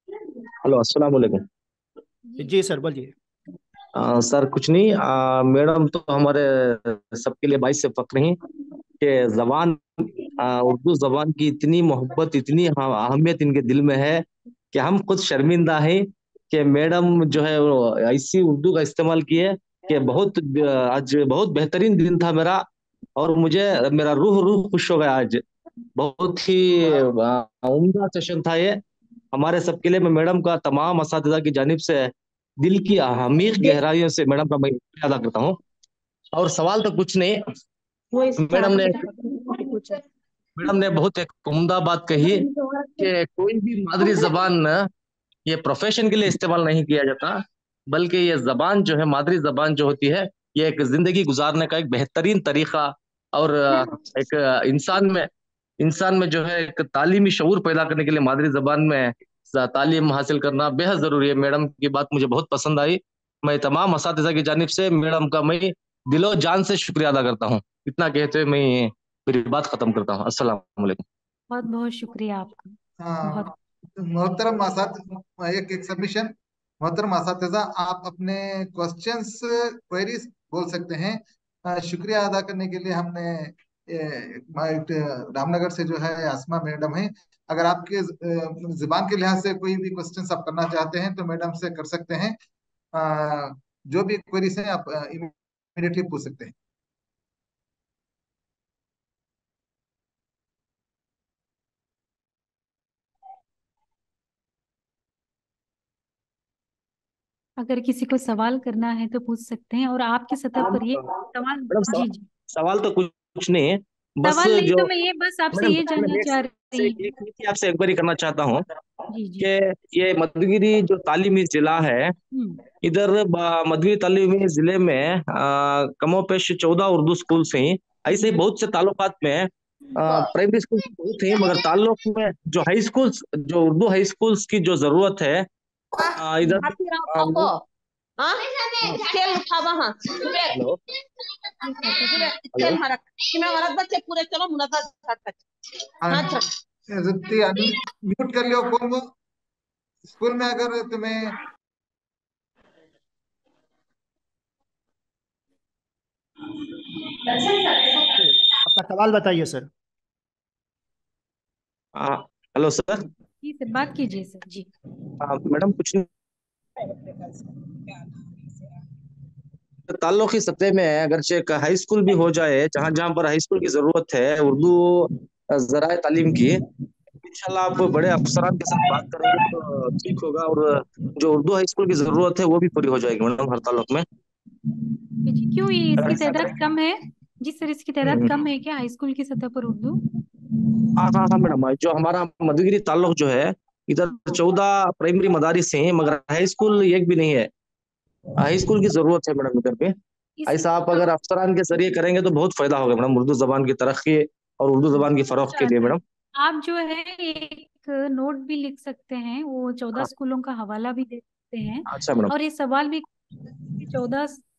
हेलो अस्सलाम वालेकुम। जी सर बोलिए। सर कुछ नहीं, मैडम तो हमारे सबके लिए बाइस से फक्र हैं कि जबान उर्दू जबान की इतनी मोहब्बत, इतनी अहमियत इनके दिल में है कि हम खुद शर्मिंदा हैं कि मैडम जो है वो ऐसी उर्दू का इस्तेमाल किए कि आज बहुत बेहतरीन दिन था मेरा, और मुझे मेरा रूह खुश हो गया आज। बहुत ही उम्दा सेशन था ये हमारे सबके लिए। मैं मैडम का तमाम असातिज़ा की जानिब से दिल की अमीर गहराइयों से मैडम का मैं शुक्रिया अदा करता हूँ। और सवाल तो कुछ नहीं, वो इस मैडम ने बहुत एक उम्दा बात कही कि कोई भी मादरी जबान ये प्रोफेशन के लिए इस्तेमाल नहीं किया जाता, बल्कि ये जबान जो है, मादरी जबान जो होती है, ये एक जिंदगी गुजारने का एक बेहतरीन तरीका और एक इंसान में जो है एक तालीमी शऊर पैदा करने के लिए मादरी जबान में तालीम हासिल करना बेहद जरूरी है। मैडम की बात मुझे बहुत पसंद आई। मैं तमाम असातिज़ा की जानिब से मैडम का मैं दिलो जान से शुक्रिया अदा करता हूँ। इतना कहते हुए मैं मेरी बात खत्म करता हूँ। अस्सलाम वालेकुम। बहुत बहुत शुक्रिया आपका। बहुत मोहतरम एक सबमिशन। मोहतरम असातिज़ा, आप अपने क्वेश्चंस क्वेरीज बोल सकते हैं। शुक्रिया अदा करने के लिए हमने रामनगर से जो है आसमा मैडम है। अगर आपके जुबान के लिहाज से कोई भी क्वेश्चंस आप करना चाहते हैं तो मैडम से कर सकते हैं। जो भी क्वेरीज हैं आप इमीडिएटली पूछ सकते हैं। अगर किसी को सवाल करना है तो पूछ सकते हैं, और आपकी सतह पर ये सवाल। मैडम जी जी सवाल तो कुछ नहीं है, बस सवाल नहीं, जो तो मैं ये बस आपसे मैडम ये जानना चाह रही हूँ। आपसे इंक्वायरी करना चाहता हूँ जी जी कि ये मधुगिरी जो तालीमी जिला है, इधर मधुगिरी तालीमी जिले में कमोपेश 14 उर्दू स्कूल हैं। ऐसे ही बहुत से ताल्लुकात में प्राइमरी स्कूल बहुत हैं, मगर ताल्लुक में जो हाई स्कूल्स, जो उर्दू हाई स्कूल्स की जो जरूरत है इधर स्केल उठावा। हाँ हेलो स्केल हरक कि मैं मरद बच्चे पूरे चलो मुनदा हाँ जुत्ती म्यूट कर लियो फोन वो। स्कूल में अगर तुम्हें आपका सवाल बताइए सर। Hello sir. जी सर, बात कीजिए सर जी। मैडम कुछ नहीं, ताल्लुक ही सतह में है, अगरचे एक हाई स्कूल भी हो जाए, जहां जहां पर हाई स्कूल की जरूरत है उर्दू जराए तालीम की, इंशाल्लाह आप बड़े अफसरान के साथ बात करेंगे तो ठीक होगा, और जो उर्दू हाई स्कूल की जरूरत है वो भी पूरी हो जाएगी मैडम हर ताल्लुक में। जी, क्यों ये इसकी ऐसा तादाद करेंगे। कम है? जी सर, इसकी तादाद कम है क्या हाई स्कूल की सतह पर उर्दू? हाँ हाँ हाँ मैडम, जो हमारा मधुगिरी ताल्लुक जो है, इधर 14 प्राइमरी मदारिस हैं मगर हाई स्कूल एक भी नहीं है। हाई स्कूल की जरूरत है मैडम इधर पे। इस ऐसा आप अगर अफसरान के जरिए करेंगे तो बहुत फायदा होगा मैडम उर्दू जबान की तरक्की और उर्दू जबान की फरोख के लिए मैडम। आप जो है एक नोट भी लिख सकते हैं, वो 14 हाँ, स्कूलों का हवाला भी दे सकते हैं। अच्छा मैडम। और ये सवाल भी,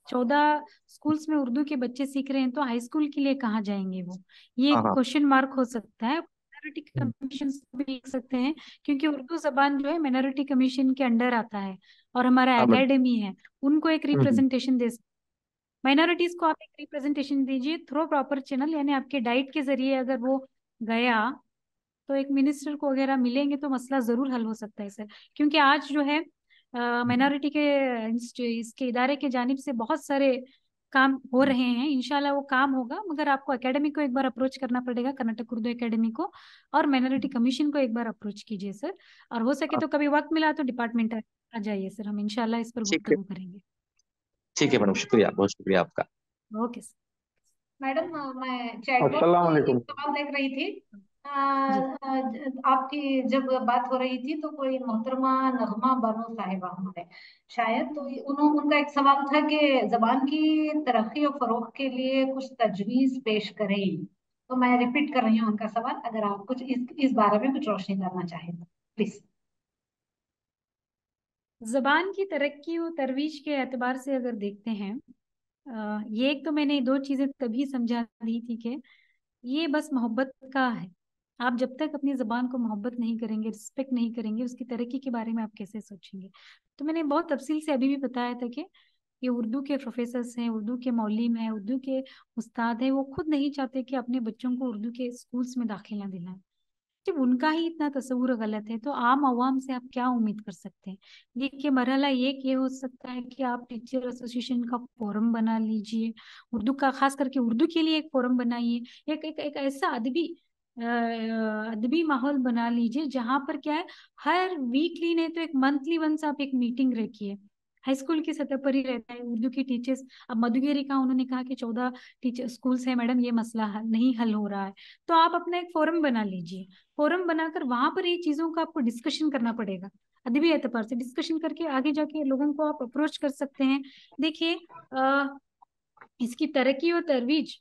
14 स्कूल्स में उर्दू के बच्चे सीख रहे हैं तो हाई स्कूल के लिए कहाँ जाएंगे वो? ये हाँ हाँ। क्वेश्चन मार्क हो सकता है। माइनॉरिटी कमीशन भी लिख सकते हैं, क्योंकि उर्दू जबान जो है माइनॉरिटी कमीशन के अंडर आता है और हमारा हाँ मैडम। एकेडमी है, उनको एक हम्म। रिप्रेजेंटेशन दे। माइनॉरिटीज को आप एक रिप्रेजेंटेशन दीजिए थ्रू प्रॉपर चैनल, यानी आपके डाइट के जरिए अगर वो गया तो एक मिनिस्टर को वगैरह मिलेंगे तो मसला जरूर हल हो सकता है सर। क्योंकि आज जो है माइनॉरिटी के इसके इदारे के जानिब से बहुत सारे काम हो रहे हैं, इंशाल्लाह वो काम होगा, मगर आपको एकेडमी को एक बार अप्रोच करना पड़ेगा, कर्नाटक उर्दू एकेडमी को, और माइनॉरिटी कमीशन को एक बार अप्रोच कीजिए सर। और हो सके तो कभी वक्त मिला तो डिपार्टमेंट आ जाइए सर, हम इंशाल्लाह इस पर ठीक है, गुफ्तगू करेंगे। ठीक है मैडम, शुक्रिया, बहुत शुक्रिया आपका। Okay sir. मैडम, मैं चैटबॉट अस्सलाम में एक वालेकुम। सवाल देख रही थी। जी आपकी जब बात हो रही थी तो कोई मोहतरमा नगमा बानो साहिबा हमारे शायद, तो उनका एक सवाल था कि जबान की तरक्की और फरोग के लिए कुछ तजवीज पेश करें। तो मैं रिपीट कर रही हूँ उनका सवाल, अगर आप कुछ इस बारे में कुछ रोशनी करना चाहें तो प्लीज। जबान की तरक्की और तरवीज के एतबार से अगर देखते हैं, ये एक तो मैंने दो चीजें तभी समझा दी थी कि ये बस मोहब्बत का है। आप जब तक अपनी जबान को मोहब्बत नहीं करेंगे, रिस्पेक्ट नहीं करेंगे, उसकी तरक्की के बारे में आप कैसे सोचेंगे? तो मैंने बहुत तफसील से अभी भी बताया था कि ये उर्दू के प्रोफेसर्स हैं, उर्दू के मौलिम हैं, उर्दू के उस्ताद हैं, वो खुद नहीं चाहते कि अपने बच्चों को उर्दू के स्कूल्स में दाखिला दिलाएं। जब उनका ही इतना तस्वुर गलत है तो आम आवाम से आप क्या उम्मीद कर सकते हैं? देखिए, मरहला एक ये हो सकता है कि आप टीचर एसोसिएशन का फोरम बना लीजिए, उर्दू का, खास करके उर्दू के लिए एक फोरम बनाइए, एक ऐसा अदबी माहौल बना लीजिए जहां पर क्या है, हर वीकली नहीं तो एक मंथली वंस आप एक मीटिंग रखिए। हाई स्कूल की सतह पर ही रहता है उर्दू की टीचर्स। अब मधुगिरी का उन्होंने कहा कि 14 टीचर स्कूल्स है मैडम, ये मसला नहीं हल हो रहा है, तो आप अपना एक फोरम बना लीजिए। फोरम बनाकर वहां पर ये चीजों का आपको डिस्कशन करना पड़ेगा, अदबी एतबार से डिस्कशन करके आगे जाके लोगों को आप अप्रोच कर सकते हैं। देखिए, इसकी तरक्की और तरवीज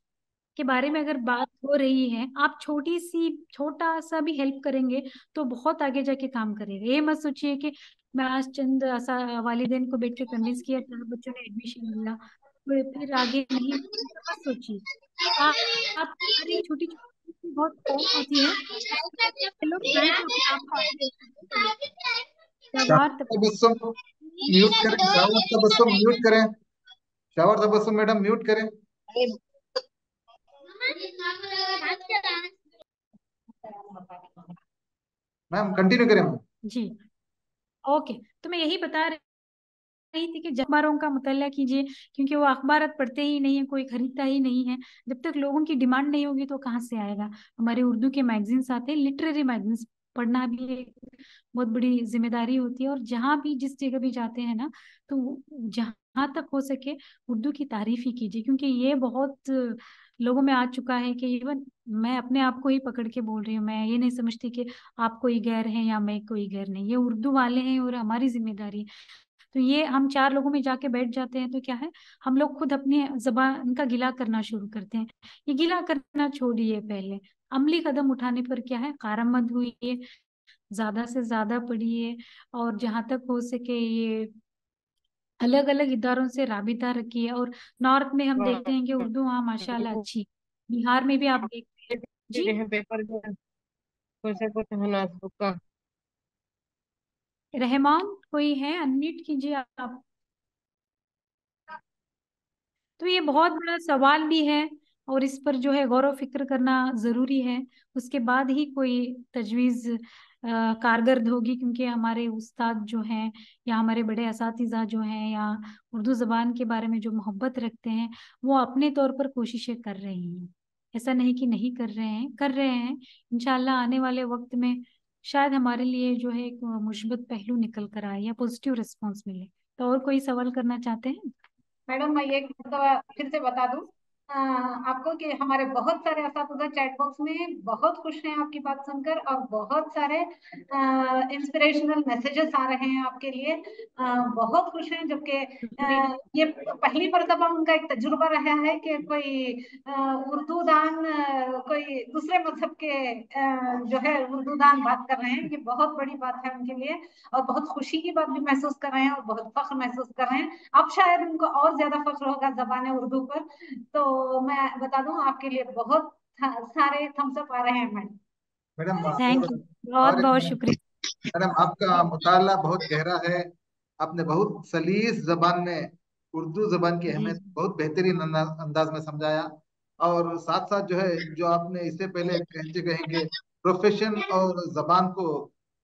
के बारे में अगर बात हो रही है, आप छोटा सा भी हेल्प करेंगे तो बहुत आगे जाके काम करेगा। ये मत सोचिए कि मैं आज चंद ऐसा वालिदैन को बैठ के कन्विंस किया, 4 बच्चों ने एडमिशन लिया तो फिर आगे नहीं, तो मत सोचिए। आप हर एक छोटी छोटी बहुत कौन होती है, उसको करके आप लोग चाहें तो अपने आप को आगे ले सकते हैं। जवाब तबस्सुम म्यूट करें, शावर तबस्सुम म्यूट करें, शावर तबस्सुम मैडम म्यूट करें। मैम कंटिन्यू करें मैम। जी ओके। तो मैं यही बता रही थी कि अखबारों का मुताला कीजिए, क्योंकि वो अखबार पढ़ते ही नहीं है, कोई खरीदता ही नहीं है। जब तक लोगों की डिमांड नहीं होगी तो कहाँ से आएगा? हमारे उर्दू के मैगजीन्स आते हैं, लिटरेरी मैगजीन्स पढ़ना भी एक बहुत बड़ी जिम्मेदारी होती है। और जहाँ भी जिस जगह भी जाते हैं ना, तो जहाँ तक हो सके उर्दू की तारीफ ही कीजिए, क्योंकि ये बहुत लोगों में आ चुका है कि इवन मैं अपने आप को ही पकड़ के बोल रही हूँ, मैं ये नहीं समझती कि आप कोई गैर हैं या मैं कोई गैर नहीं, ये उर्दू वाले हैं और हमारी जिम्मेदारी है। तो ये हम 4 लोगों में जाके बैठ जाते हैं तो क्या है, हम लोग खुद अपनी जबान का गिला करना शुरू करते हैं। ये गिला करना छोड़िए, पहले अमली कदम उठाने पर क्या है, कारआमद हुई है, ज्यादा से ज्यादा पढ़िए, और जहां तक हो सके ये अलग अलग इदारों से राबिता रखिए। और नॉर्थ में हम देखते हैं कि उर्दू वहाँ माशाल्लाह अच्छी, बिहार में भी आप देखते हैं। जी पेपर रहमान कोई है? अनम्यूट कीजिए आप। तो ये बहुत बड़ा सवाल भी है और इस पर जो है गौर व फिक्र करना जरूरी है। उसके बाद ही कोई तजवीज कारगर होगी, क्योंकि हमारे उस्ताद जो हैं या हमारे बड़े असातिज़ा जो हैं या उर्दू ज़बान के बारे में जो मोहब्बत रखते हैं, वो अपने तौर पर कोशिशें कर रहे हैं। ऐसा नहीं कि नहीं कर रहे हैं, कर रहे हैं। इंशाल्लाह आने वाले वक्त में शायद हमारे लिए जो है एक मुस्बत पहलू निकल कर आए या पॉजिटिव रिस्पॉन्स मिले। तो और कोई सवाल करना चाहते हैं? मैडम मैं एक दफा फिर से बता दूं आपको कि हमारे बहुत सारे असातिज़ा चैट बॉक्स में बहुत खुश हैं आपकी बात सुनकर, और बहुत सारे इंस्पिरेशनल मैसेजेस आ रहे हैं आपके लिए। बहुत खुश हैं, जबकि ये पहली मर्तबा उनका एक तजुर्बा रहा है कि कोई उर्दू दान कोई दूसरे मजहब के जो है उर्दू दान बात कर रहे हैं। ये बहुत बड़ी बात है उनके लिए, और बहुत खुशी की बात भी महसूस कर रहे हैं और बहुत फख्र महसूस कर रहे हैं। अब शायद उनको और ज्यादा फख्र होगा जबान उर्दू पर। तो मैं बता दूं आपके लिए बहुत सारे थम्स अप आ रहे हैं मैडम। मैडम थैंक यू, बहुत और बहुत शुक्रिया। मैडम आपका मुताला बहुत गहरा है। आपने बहुत सलीस जबान में उर्दू जबान की जी अहमियत बहुत बेहतरीन अंदाज में समझाया। और साथ साथ जो है, जो आपने इससे पहले कहेंगे कहेंगे प्रोफेशन और जबान को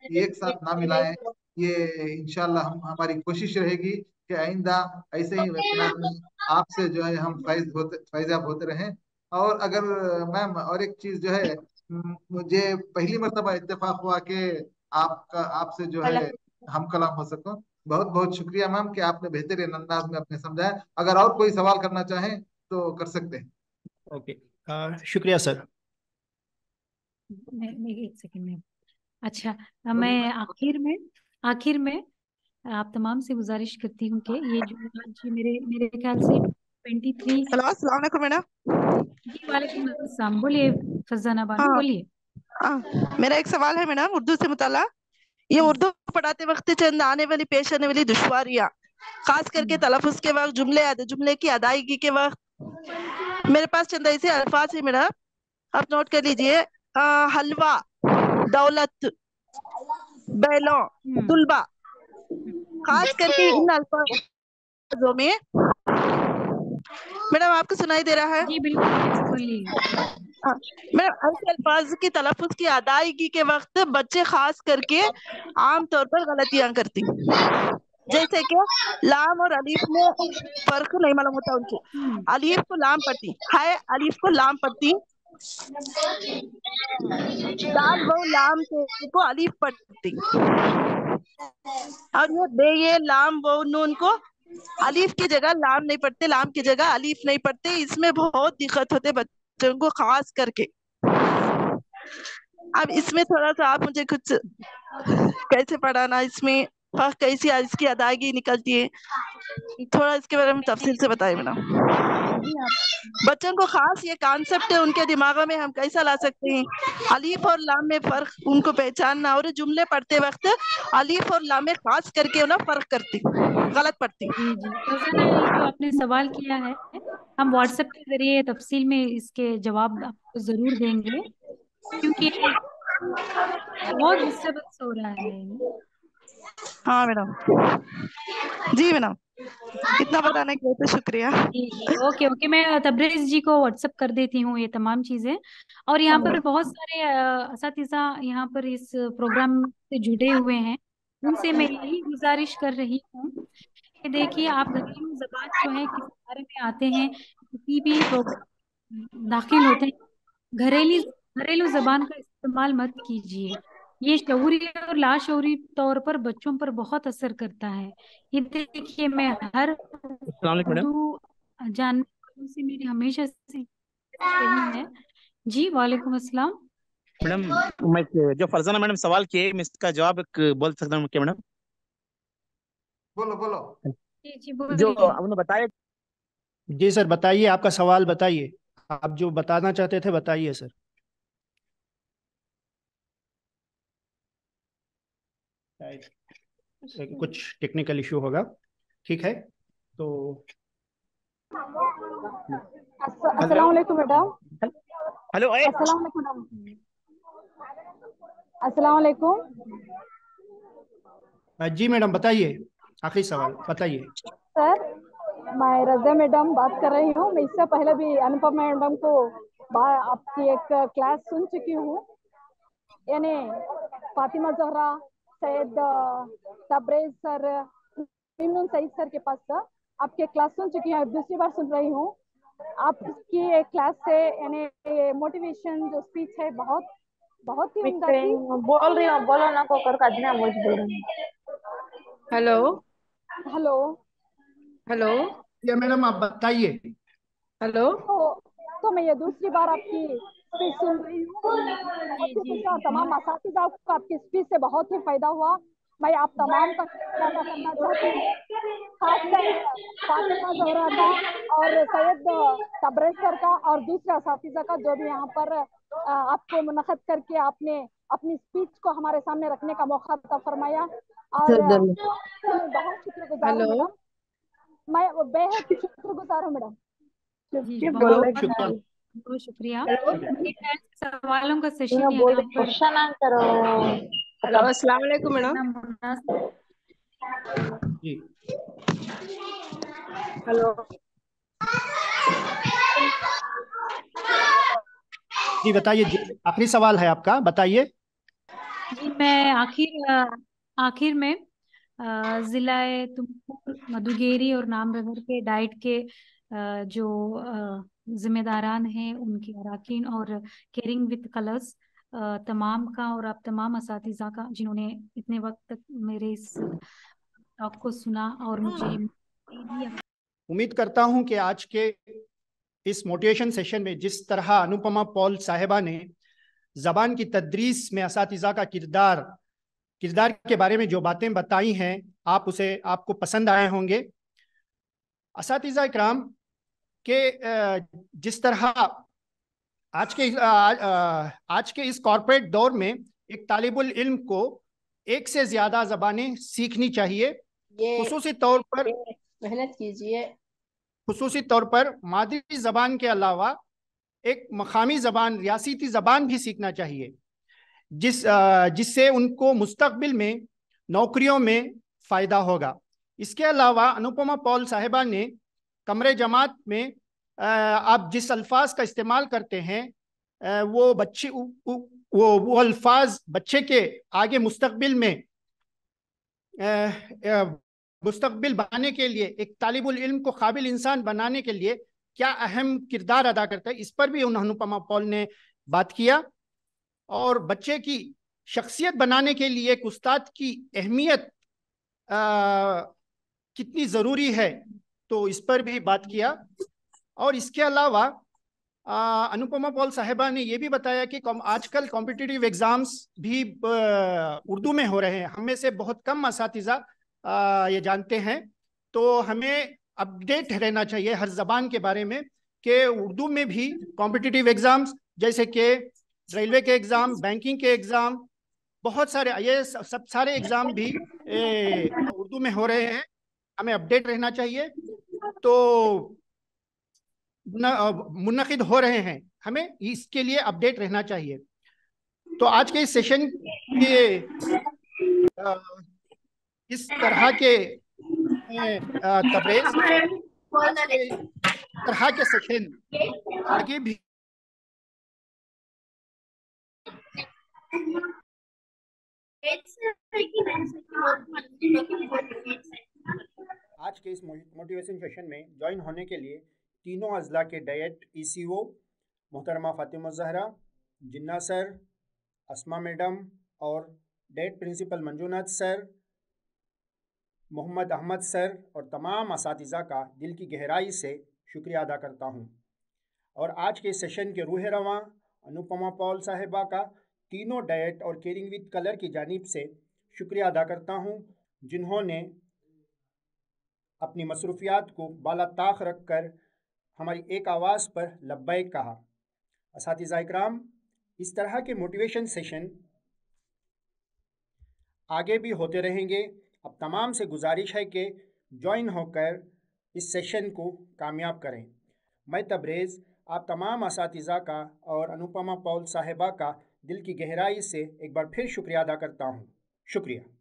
एक साथ ना मिलाएं, ये इंशाल्लाह हम हमारी कोशिश रहेगी कि आइंदा ऐसे ही वेबिनार में आपसे जो है हम फैजाब होते रहें। और अगर मैम और एक चीज जो है, मुझे पहली मर्तबा इत्तेफाक हुआ कि आपका आपसे जो है हम कलाम हो सको। बहुत बहुत शुक्रिया मैम कि आपने बेहतरीन अंदाज में अपने समझाया। अगर और कोई सवाल करना चाहें तो कर सकते हैं। ओके, शुक्रिया सर। एक सेकंड में। अच्छा, बोलिए मैं मैम। आखिर में आप तमाम से गुजारिश करती हूँ कि ये जो आज मेरे मेरे ख्याल से 23। हेलो अस्सलाम वालेकुम मैडम। जी वालेकुम अस्सलाम, बोलिए फरजाना बानो, हाँ बोलिए। मेरा एक सवाल है मैडम उर्दू से मुताला। ये उर्दू पढ़ाते वक्त चंद आने वाली पेश आने वाली दुश्वारियाँ, खास करके तलफ़ुज़ के वक्त, जुमले की अदायगी के वक्त, मेरे पास चंद ऐसे अल्फाज है मैडम, आप नोट कर लीजिए। हलवा, दौलत, बैलों, तुलबा, खास करके इन अल्फाजों में। मैडम आपको सुनाई दे रहा है? जी बिल्कुल बोलिए। हाँ, मैडम ऐसे अल्फाज की तलफ़ुज़ की अदायगी के वक्त बच्चे खास करके आम तौर पर गलतियां करती, जैसे कि लाम और अलीफ में फर्क नहीं मालूम होता उनको। अलीफ को लाम पढ़ती है, अलीफ को लाम पढ़ती, दाल वो लाम को अलीफ पढ़ती, और ये बे ये लाम वो नून को अलीफ की जगह लाम नहीं पढ़ते, लाम की जगह अलीफ नहीं पढ़ते। इसमें बहुत दिक्कत होते बच्चों को खास करके। अब इसमें थोड़ा सा आप मुझे कुछ कैसे पढ़ाना, इसमें कैसी इसकी अदायगी निकलती है, थोड़ा इसके बारे में तफसील से बताइए मैडम। बच्चों को खास ये कॉन्सेप्ट है उनके दिमागों में, हम कैसा ला सकते हैं अलीफ और लाम में फर्क उनको पहचानना, और जुमले पढ़ते वक्त अलीफ और लाम में खास करके ना फर्क करती, गलत पढ़ती। जी जी फरजाना, ये जो आपने सवाल किया है, हम व्हाट्सएप के जरिए तफसील में इसके जवाब आपको जरूर देंगे, क्योंकि बहुत डिस्टर्बेंस हो रहा है। हाँ मैडम। जी मैडम, इतना बताने के लिए तो शुक्रिया। जी जी ओके ओके, मैं तबरेज जी को व्हाट्सएप कर देती हूँ ये तमाम चीजें। और यहाँ पर बहुत सारे असातिज़ा यहाँ पर इस प्रोग्राम से जुड़े हुए हैं, उनसे मैं यही गुजारिश कर रही हूँ कि देखिए, आप घरेलू जबान जो है किस बारे में आते हैं, किसी भी प्रोग्राम दाखिल होते हैं, घरेलू घरेलू जबान का इस्तेमाल मत कीजिए। ये शऊरी और लाशऊरी तौर पर बच्चों पर बहुत असर करता है। ये देखिए, मैं हर अस्सलाम वालेकुम मैडम। उर्दू जानने वालों से मेरी हमेशा से रही है। जी वालेकुम अस्सलाम। मैडम मैं जो फरजाना मैडम सवाल किए, मैं इसका जवाब बोल सकता हूँ क्या मैडम? बोलो बोलो। जी जी जो बोलिए। आपने बताया। जी सर, बताइए, आपका सवाल बताइए, आप जो बताना चाहते थे बताइए सर। कुछ टेक्निकल इशू होगा, ठीक है। तो अस्सलाम वालेकुम मैडम। हेलो अस्सलाम वालेकुम मैडम। अस्सलाम वालेकुम जी मैडम बताइए, आखिरी सवाल बताइए। सर। मैं रज़िया मैडम बात कर रही हूँ। मैं इससे पहले भी अनुपम मैडम को आपकी एक क्लास सुन चुकी हूँ, यानी फातिमा जहरा, सैयद तबरेज सर, इमरान सईद सर के पास सर आपके क्लास सुन चुकी हूँ, दूसरी बार सुन रही हूँ। आपकी एक क्लास से यानी मोटिवेशन जो स्पीच है बहुत बहुत ही उम्दा थी। बोल रही हूँ, बोलो ना को कर काटना मुझे बोल रही हूँ। हेलो हेलो हेलो या मैडम आप बताइए। हेलो तो मैं ये दूसरी बार आपकी स्पीच सुन रही हूँ। बहुत ही खुश और तमाम असातिज़ा को आपकी स्पीच से बहुत ही फायदा हुआ। मैं आप तमाम का शुक्रिया अदा करना चाहती हूँ, खासकर फातिमा जहरा का और सैयद तबरेज सर का और दूसरे असातिज़ा का जो भी यहाँ पर आपको मुनक़द करके आपने अपनी स्पीच को हमारे सामने रखने का मौका अता फरमाया। और मैं बहुत शुक्रगुजार हूँ मैडम, मैं बेहद शुक्रगुजार हूँ मैडम। जी बहुत बहुत शुक्रिया। सवालों का सेशन यहाँ पर क्वेश्चन आंसर हेलो अस्सलाम वालेकुम मैडम। जी हेलो जी बताइए जी, आखिरी सवाल है आपका, बताइए। जी मैं आखिर में जिला तुमकुर, मधुगेरी और नामनगर के डाइट के जो जिम्मेदारान हैं, उनके अराकीन और केयरिंग विद कलर्स तमाम का और आप तमाम असातिज़ा का जिन्होंने इतने वक्त तक मेरे इस टॉक को सुना और मुझे उम्मीद करता हूं कि आज के इस मोटिवेशन सेशन में जिस तरह अनुपमा पॉल साहिबा ने जबान की तदरीस में असातिज़ा का किरदार के बारे में जो बातें बताई हैं, आपको पसंद आए होंगे। असातिज़ा इकराम के जिस तरह आज के इस कॉर्पोरेट दौर में एक तालिबुल इल्म को एक से ज्यादा जबानें सीखनी चाहिए, खुसूसी तौर पर मेहनत कीजिए। खुसूसी तौर पर मादरी जबान के अलावा एक मकामी जबान, रियासती जबान भी सीखना चाहिए, जिससे उनको मुस्तकबिल में नौकरियों में फ़ायदा होगा। इसके अलावा अनुपमा पॉल साहिबा ने कमरे जमात में आप जिस अल्फाज का इस्तेमाल करते हैं, वो अल्फाज बच्चे के आगे मुस्तकबिल में मुस्तकबिल बनाने के लिए, एक तालिबुल इल्म को काबिल इंसान बनाने के लिए क्या अहम किरदार अदा करता है, इस पर भी अनुपमा पॉल ने बात किया। और बच्चे की शख्सियत बनाने के लिए एक उस्ताद की अहमियत कितनी ज़रूरी है, तो इस पर भी बात किया। और इसके अलावा अनुपमा पॉल साहिबा ने यह भी बताया कि आजकल कॉम्पिटिटिव एग्ज़ाम्स भी उर्दू में हो रहे हैं। हम में से बहुत कम असातिज़ा ये जानते हैं, तो हमें अपडेट रहना चाहिए हर ज़बान के बारे में कि उर्दू में भी कॉम्पिटिटिव एग्ज़ाम्स जैसे कि रेलवे के एग्ज़ाम, बैंकिंग के एग्ज़ाम, बहुत सारे ये सब सारे एग्ज़ाम भी उर्दू में हो रहे हैं। हमें अपडेट रहना चाहिए, तो मुनक़िद हो रहे हैं, हमें इसके लिए अपडेट रहना चाहिए। तो आज के इस सेशन के इस तरह के तबरेज़, आज के तरह के सेशन आगे भी आज के इस मोटिवेशन सेशन में ज्वाइन होने के लिए तीनों अजला के डायट ECO मोहतरमा फातिमा ज़हरा, जिन्ना सर, अस्मा मैडम और DIET principal Manjunath sir, Mohammed Ahmed sir और तमाम असातिज़ा का दिल की गहराई से शुक्रिया अदा करता हूँ। और आज के सेशन के रूह रवां अनुपमा पॉल साहिबा का तीनों डायट और केयरिंग विद कलर की जानिब से शुक्रिया अदा करता हूँ, जिन्होंने अपनी मसरूफियात को बाला ताक रख कर हमारी एक आवाज़ पर लब्बैक कहा। असातिज़ा इकराम, इस तरह के मोटिवेशन सेशन आगे भी होते रहेंगे। अब तमाम से गुजारिश है कि ज्वाइन होकर इस सेशन को कामयाब करें। मैं तबरेज़ आप तमाम असातिज़ा का और अनुपमा पॉल साहिबा का दिल की गहराई से एक बार फिर शुक्रिया अदा करता हूँ। शुक्रिया।